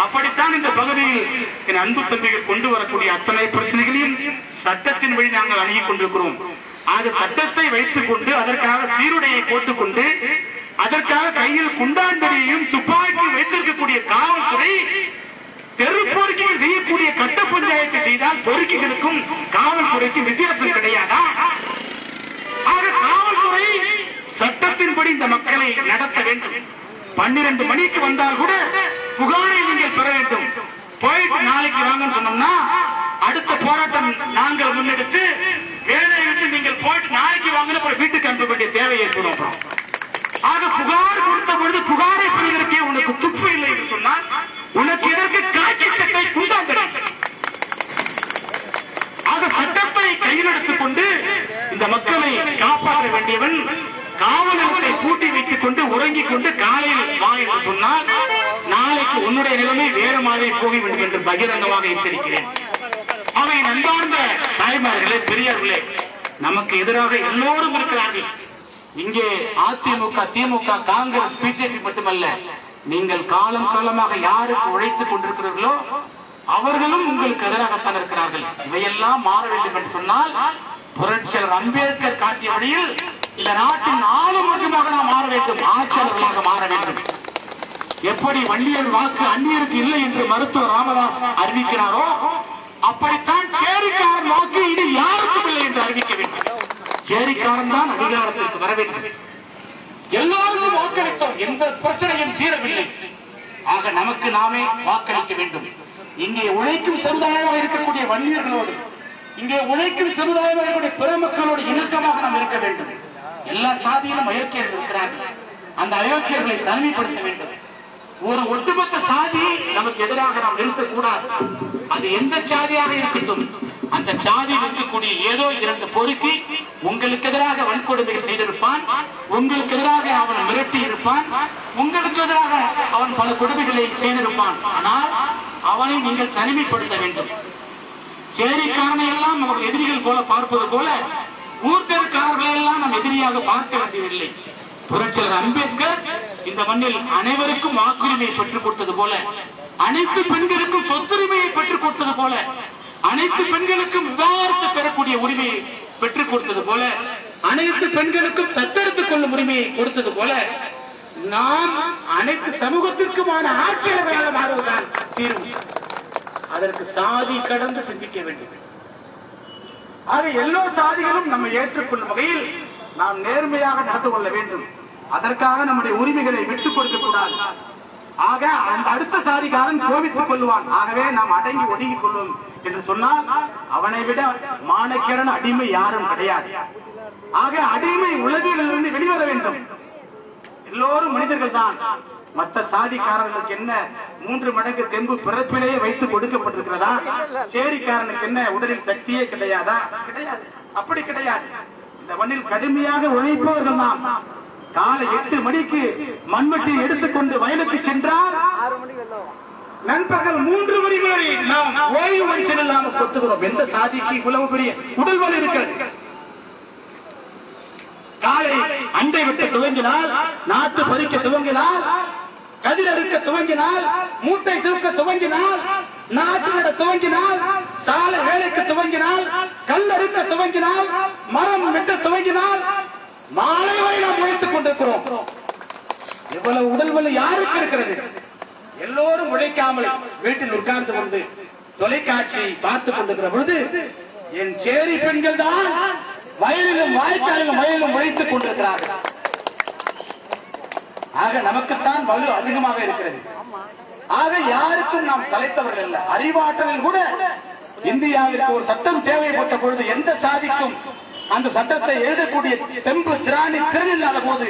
அப்படித்தான் இந்த பகுதியில் என் அன்பு தம்பிகள் கொண்டு வரக்கூடிய அத்தனை பிரச்சனைகளையும் சட்டத்தின் வழி நாங்கள் அணுகிக் கொண்டிருக்கிறோம். ஆக சட்டத்தை வைத்துக் கொண்டு அதற்காக சீருடையை போட்டுக்கொண்டு அதற்காக கையில் குண்டாண்டடியையும் துப்பாக்கி வைத்திருக்கக்கூடிய காவல்துறை தெரு பொறுக்கிகள் செய்யக்கூடிய கட்ட பஞ்சாயத்து செய்தால் பொறுக்கிகளுக்கும் காவல்துறைக்கும் வித்தியாசம் கிடையாதா? ஆக காவல்துறை சட்டத்தின்படி இந்த மக்களை நடத்த வேண்டும். 12 மணிக்கு வந்தால் கூட புகாரை நீங்கள் பெற வேண்டும். போயிட்டு நாளைக்கு வாங்கன்னு சொன்னோம்னா அடுத்த போராட்டம் நாங்கள் முன்னெடுத்து வேலையை விட்டு நீங்கள் போயிட்டு நாளைக்கு வாங்கின வீட்டுக்கு அனுப்ப வேண்டிய தேவை ஏற்படும். ஆக புகார் கொடுத்த பொழுது புகாரை பெறுவதற்கே உனக்கு துப்பு இல்லை என்று சொன்னால் உனக்கு இதற்கு காக்கி சட்டை குண்டாந்தரை. ஆக சட்டத்தை கையில் எடுத்துக் கொண்டு இந்த மக்களை காப்பாற்ற வேண்டியவன் காவல் நிலையத்தை பூட்டி வைத்துக் கொண்டு உறங்கிக் கொண்டு காலையில் வா என்று சொன்னால் நாளைக்கு உன்னுடைய நிலைமை வேற மாதிரி போக வேண்டும் என்று பகிரங்கமாக எச்சரிக்கிறேன். அவை நன்றார்ந்த தாய்மார்களே, பெரியவர்களே, நமக்கு எதிராக எல்லோரும் இருக்கிறார்கள். இங்கே அதிமுக, திமுக, காங்கிரஸ், பிஜேபி மட்டுமல்ல, நீங்கள் காலம் காலமாக யாருக்கு உழைத்துக் கொண்டிருக்கிறீர்களோ அவர்களும் உங்களுக்கு எதிராகத்தான் இருக்கிறார்கள். இவையெல்லாம் மாற வேண்டும் என்று சொன்னால் புரட்சியாளர் அம்பேத்கர் காட்டிய வழியில் இந்த நாட்டின் ஆளுமன்றமாக நாம் மாற வேண்டும், ஆட்சியாளர்களாக மாற வேண்டும். எப்படி வன்னியர் வாக்கு அந்நியருக்கு இல்லை என்று மருத்துவர் ராமதாஸ் அறிவிக்கிறாரோ அப்படித்தான் சேரிக்காரன் வாக்கு இது யாருக்கும் இல்லை என்று அறிவிக்க வேண்டும். சேரிக்காரன் தான் அதிகாரத்திற்கு வர வேண்டும். எல்லாரும் வாக்களித்தோம், எந்த பிரச்சனையும் தீரவில்லை. ஆக நமக்கு நாமே வாக்களிக்க வேண்டும். இங்கே உழைக்கும் சமுதாயமாக இருக்கக்கூடிய வன்னியர்களோடு, இங்கே உழைக்கும் சமுதாயமாக இருக்கக்கூடிய பிற மக்களோடு இணக்கமாக நாம் இருக்க வேண்டும். எல்லா சாதியிலும் அயோக்கியர்கள் இருக்கிறார்கள். அந்த அயோக்கியர்களை தனிமைப்படுத்த வேண்டும். ஒரு ஒட்டுமொத்த சாதி நமக்கு எதிராக நாம் நிறுத்தக்கூடாது. அது எந்த சாதியாக இருக்கட்டும், அந்த சாதியில் இருக்கக்கூடிய ஏதோ 2 பொறுக்கி உங்களுக்கு எதிராக வன்கொடுமைகள் செய்திருப்பான், உங்களுக்கு எதிராக அவன் மிரட்டி இருப்பான், உங்களுக்கு எதிராக அவன் பல கொடுமைகளை செய்திருப்பான். ஆனால் அவனை நீங்கள் தனிமைப்படுத்த வேண்டும். சேரிக்காரனை எல்லாம் நமக்கு எதிரிகள் போல பார்ப்பது போல ஊர்தற்காரர்களை எல்லாம் நாம் எதிரியாக பார்க்க வேண்டியதில்லை. புரட்சியாளர் அம்பேத்கர் இந்த மண்ணில் அனைவருக்கும் வாக்குரிமையை பெற்றுக் கொடுத்தது போல, அனைத்து பெண்களுக்கும் சொத்துரிமையை பெற்றுக் கொடுத்தது போல, அனைத்து பெண்களுக்கும் விவாகரத்து பெறக்கூடிய உரிமையை பெற்றுக் கொடுத்தது போல, அனைத்து பெண்களுக்கும் தத்தெடுத்துக் கொள்ளும் உரிமையை கொடுத்தது போல, நாம் அனைத்து சமூகத்திற்குமான ஆட்சியாளர்களாக மாறுவதுதான் தீர்வு. அதற்கு சாதி கடந்து சிந்திக்க வேண்டும். ஆக எல்லா சாதிகளும் நம்மை ஏற்றுக்கொள்ளும் வகையில் நாம் நேர்மையாக நடந்து கொள்ள வேண்டும். அதற்காக நம்முடைய உரிமைகளை விட்டுக் கொடுக்க கூடாது. ஆக அந்த அடுத்த சாதிக்காரன் கோபித்துக் கொள்வான். ஆகவே நாம் அடங்கி ஒடுங்கிக் கொள்வோம் என்று சொன்னால் அவனை விட மானக்கேரன் அடிமை யாரும் கிடையாது. ஆக அடிமை உலகிலிருந்து வெளிவர வேண்டும். எல்லோரும் மனிதர்கள் தான். மற்ற சாதிக்காரர்களுக்கு என்ன 3 மடங்கு தெம்பு பிறப்பிலேயே வைத்து கொடுக்கப்பட்டிருக்கிறதா? சேரிக்காரனுக்கு என்ன உடலில் சக்தியே கிடையாதா? கிடையாது, அப்படி கிடையாது. இந்த மண்ணில் கடுமையாக உழைப்பவர்கள் தான் காலை 8 மணிக்கு மண்வெட்டியை எடுத்துக்கொண்டு வயலுக்கு சென்றால் நண்பகல் 3 மணி வரை நாம் ஓய்வு மனுஷன் இல்லாமல் கொத்துகிறோம். எந்த சாதிக்கு இவ்வளவு பெரிய உடல் வலி இருக்கிறது? காலை அண்டை விட்டு துவங்கினால், நாட்டு பறிக்க துவங்கினால், கதிர் அறுக்க துவங்கினால், மூட்டை தூக்க துவங்கினால், நாட்டு நட துவங்கினால், சாலை வேலைக்கு துவங்கினால், கல் அறுக்க துவங்கினால், மரம் வெட்ட துவங்கினால், மாலை வரை நாம் உழைத்துக் கொண்டிருக்கிறோம். இவ்வளவு உடல் வலி யாருக்கு இருக்கிறது? எல்லோரும் உழைக்காமல் வீட்டில் உட்கார்ந்து கொண்டு தொலைக்காட்சியை பார்த்துக் கொண்டிருக்கிற பொழுது என் சேரி பெண்கள் தான் வயலிலும் வாய்க்காலிலும் வயலிலும் உழைத்துக் கொண்டிருக்கிறார்கள். ஆக நமக்குத்தான் வலு அதிகமாக இருக்கிறது. ஆக யாருக்கும் நாம் சளைத்தவர்கள் அல்ல. அறிவாற்றலில் கூட இந்தியாவிற்கு ஒரு சட்டம் தேவைப்பட்ட பொழுது எந்த சாதிக்கும் அந்த சட்டத்தை எழுதக்கூடிய தெம்பு திராணி திறன் இல்லாத போது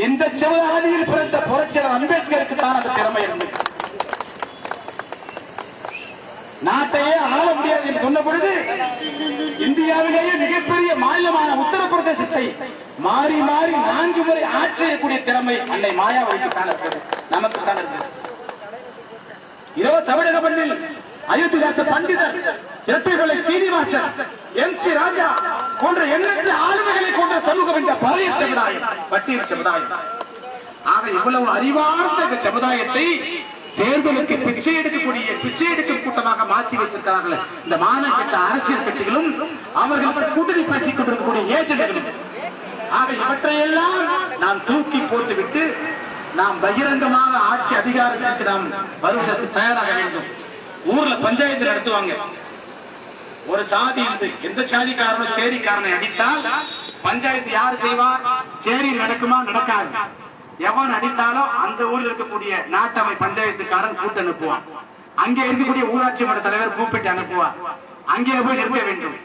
இந்த சிவகாதியில் பிறந்த புரட்சியாளர் அம்பேத்கருக்கு தான் அந்த திறமை இருந்தது. நாட்டையே ஆள முடியாது என்று சொன்ன பொழுது இந்தியாவிலேயே மிகப்பெரிய மாநிலமான உத்தரப்பிரதேசத்தை மாறி மாறி 4 முறை ஆட்சி செய்யக்கூடிய திறமை அன்னை மாயாவதிக்கு தான் இருக்கிறது, நமக்கு தான் இருக்கிறது. இதோ தமிழக மண்ணில் அயோத்திதாச பண்டிதர், இரட்டைமலை சீனிவாசன், MC ராஜா போன்ற எண்ணற்ற ஆளுமைகளை கொண்ட சமூகம் என்ற பழைய சமுதாயம், பட்டியல் சமுதாயம். ஆக இவ்வளவு அறிவார்ந்த சமுதாயத்தை தேர்தலுக்கு பிச்சை எடுக்கும் கூட்டமாக மாற்றி வைத்திருக்கிறார்கள் இந்த மாநில அரசியல் கட்சிகளும் அவர்கள் கூட்டணி பேசிக் கொண்டிருக்கக்கூடிய ஏஜென்ட்களும். ஆக இவற்றையெல்லாம் நாம் தூக்கி போட்டுவிட்டு நாம் பகிரங்கமாக ஆட்சி அதிகாரத்திற்கு நாம் வருவதற்கு தயாராக வேண்டும். ஊர்ல பஞ்சாயத்து நடத்துவாங்க. ஒரு சாதி இருந்து எந்த சாதிக்காரனும் சேரிக்காரனை அடித்தால் பஞ்சாயத்து யார் செய்வார்? சேரி நடக்குமா? நடக்காது. எவன் அடித்தாலும் அந்த ஊரில் இருக்கக்கூடிய நாட்டமை பஞ்சாயத்துக்காரன் கூட்டு அனுப்புவான். அங்கே இருக்கக்கூடிய ஊராட்சி மன்ற தலைவர் கூப்பிட்டு அனுப்புவார். அங்கே போய் நிற்க வேண்டும்.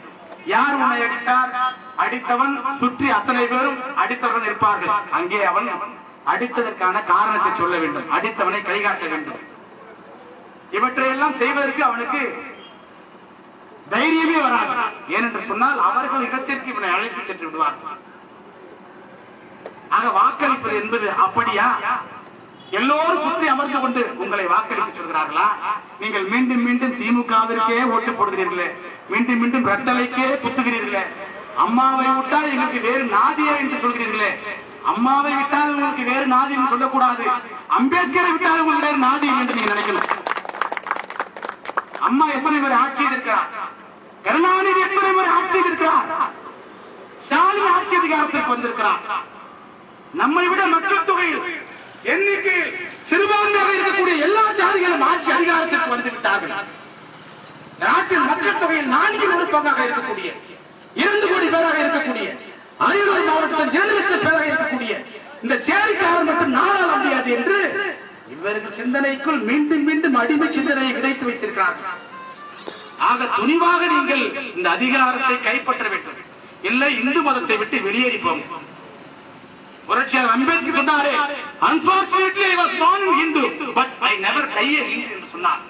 யார் உன்னை அடித்தார்? அடித்தவன் சுற்றி அத்தனை பேரும் அடித்தவன் இருப்பார்கள். அங்கே அவன் அடித்ததற்கான காரணத்தை சொல்ல வேண்டும். அடித்தவனை கைகாட்ட வேண்டும். இவற்றையெல்லாம் செய்வதற்கு அவனுக்கு தைரியமே வராது. ஏனென்று சொன்னால் அவர்கள் இடத்திற்கு இவனை அழைத்து சென்று விடுவார்கள். ஆக வாக்களிப்பது என்பது அப்படியா? எல்லோரும் சுற்றி அமர்ந்து கொண்டு உங்களை வாக்களிக்க சொல்கிறார்களா? நீங்கள் மீண்டும் மீண்டும் திமுகவிற்கே ஓட்டு போடுகிறீர்களே, மீண்டும் மீண்டும் ரெட்டலைக்கே குத்துகிறீர்களே, அம்மாவை விட்டால் எங்களுக்கு வேறு நாதியா என்று சொல்கிறீர்களே, அம்மாவை விட்டால் உங்களுக்கு வேறு நாதி என்று சொல்லக்கூடாது, அம்பேத்கரை விட்டால் உங்களுக்கு வேறு நாதி என்று நீங்க நினைக்கணும். அம்மா எத்தனை பேர் ஆட்சி இருக்கிறார்? கருணாநிதி எத்தனை பேர் ஆட்சி இருக்கிறார்? ஸ்டாலின் ஆட்சி அதிகாரத்திற்கு வந்திருக்கிறார். நம்மை விட மக்கள் தொகையில் எண்ணிக்கை சிறுபான்மையாக இருக்கக்கூடிய எல்லா ஜாதிகளும் ஆட்சி அதிகாரத்திற்கு வந்து விட்டார்கள். நாட்டின் மக்கள் தொகையில் 4 ஒரு பங்காக இருக்கக்கூடிய 2 கோடி பேராக இருக்கக்கூடிய அரியலூர் மாவட்டத்தில் 2 லட்சம் பேராக இருக்கக்கூடிய இந்த சேரிக்காரர் மட்டும் நாளால் முடியாது என்று இவர்கள் சிந்தனைக்குள் மீண்டும் மீண்டும் அடிமை சிந்தனையை விதைத்து வைத்திருக்கிறார்கள். ஆக துணிவாக நீங்கள் இந்த அதிகாரத்தை கைப்பற்ற வேண்டும். இல்லை இந்து மதத்தை விட்டு வெளியேறிப்போம். புரட்சியாளர் அம்பேத்கர் சொன்னாரே, unfortunately I was born Hindu but I never die a Hindu என்று சொன்னார்.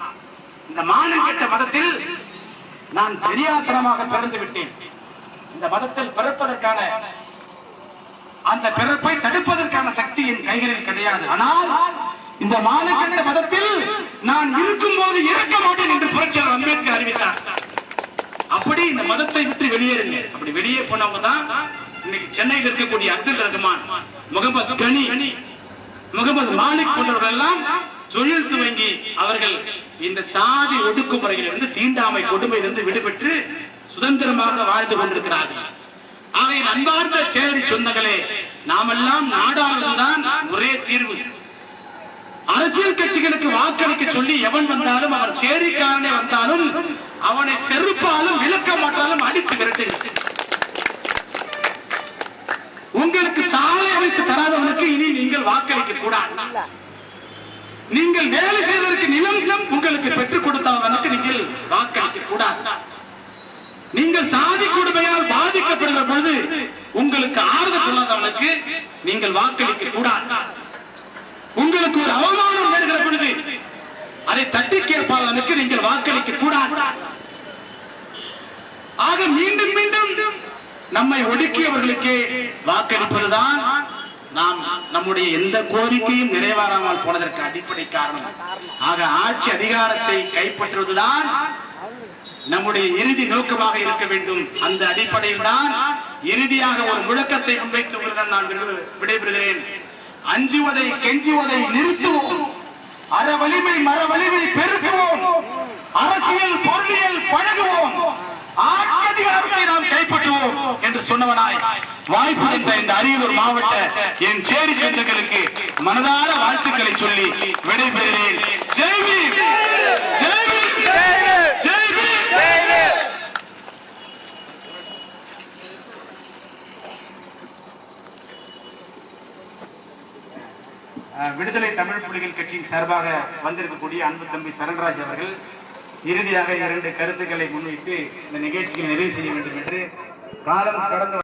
இந்த மானங்கெட்ட மதத்தில் நான் தெரியாதனமாக பிறந்து விட்டேன். இந்த மதத்தில் பிறப்பதற்கான அந்த பிறப்பை தடுப்பதற்கான சக்தி என் கைகளில் கிடையாது. ஆனால் இந்த மானங்கெட்ட மதத்தில் நான் இருக்கும் போது இறக்க மாட்டேன் என்று புரட்சியாளர் அம்பேத்கர் அறிவித்தார். அப்படி இந்த மதத்தை விட்டு வெளியேறுங்க. அப்படி வெளியே போனவங்க தான் இன்னைக்கு சென்னையில் இருக்கக்கூடிய அப்துல் ரஹ்மான், முகமது கனி, முகமது மாலிக் போன்றவர்கள் எல்லாம் தொழில் துவங்கி அவர்கள் இந்த சாதி ஒடுக்குமுறையிலிருந்து, தீண்டாமை கொடுமையிலிருந்து விடுபட்டு சுதந்திரமாக வாழ்ந்து கொண்டிருக்கிறார்கள். ஆகவே அன்பார்ந்த சேரி சொந்தங்களே, நாமெல்லாம் நாடாளுதான் ஒரே தீர்வு. அரசியல் கட்சிகளுக்கு வாக்களிக்க சொல்லி எவன் வந்தாலும், அவன் சேரிக்காரனே வந்தாலும் அவனை செருப்பாலும் விளக்க மாட்டாலும் அடித்து விரட்டுகிறது. உங்களுக்கு சாலை அமைத்து தராதவனுக்கு இனி நீங்கள் வாக்களிக்க கூடாது. நீங்கள் வேலை செய்வதற்கு நிலம் உங்களுக்கு பெற்றுக் கொடுத்தவனுக்கு நீங்கள் வாக்களிக்க கூடாது. நீங்கள் சாதி கொடுமையால் பாதிக்கப்படுகிற பொழுது உங்களுக்கு ஆறுதல் சொல்லாதவனுக்கு நீங்கள் வாக்களிக்க கூடாது. உங்களுக்கு ஒரு அவமானம் வருகிற பொழுது அதை தட்டி கேட்பாதவனுக்கு நீங்கள் வாக்களிக்க கூடாது. ஆக மீண்டும் மீண்டும் நம்மை ஒடுக்கியவர்களுக்கே வாக்களிப்பதுதான் நாம் நம்முடைய எந்த கோரிக்கையும் நிறைவேறாமல் போனதற்கு அடிப்படை காரணம். ஆக ஆட்சி அதிகாரத்தை கைப்பற்றுவதுதான் நம்முடைய இறுதி நோக்கமாக இருக்க வேண்டும். அந்த அடிப்படையில் தான் இறுதியாக ஒரு முழக்கத்தை முன்வைத்து நான் விடைபெறுகிறேன். அஞ்சுவதை கெஞ்சுவதை நிறுத்துவோம், அற வலிமை மர வலிமை பெருக்குவோம், அரசியல் பொருளியல் பழகுவோம், ஆட்சி அதிகாரத்தை நாம் கைப்பற்றுவோம் என்று சொன்னவனாய் வாய்ப்பு தந்த இந்த அரியலூர் மாவட்ட என் சேரி சொந்தங்களுக்கு மனதார வாழ்த்துக்களை சொல்லி விடைபெறுகிறேன். ஜெய் பீம், ஜெய் பீம், ஜெய் பீம். விடுதலை தமிழ் புலிகள் கட்சியின் சார்பாக வந்திருக்கக்கூடிய அன்பு தம்பி சரண்ராஜ் அவர்கள் இறுதியாக 2 கருத்துக்களை முன்வைத்து இந்த நிகழ்ச்சியை நிறைவு செய்ய வேண்டும் என்று காலம் கடந்து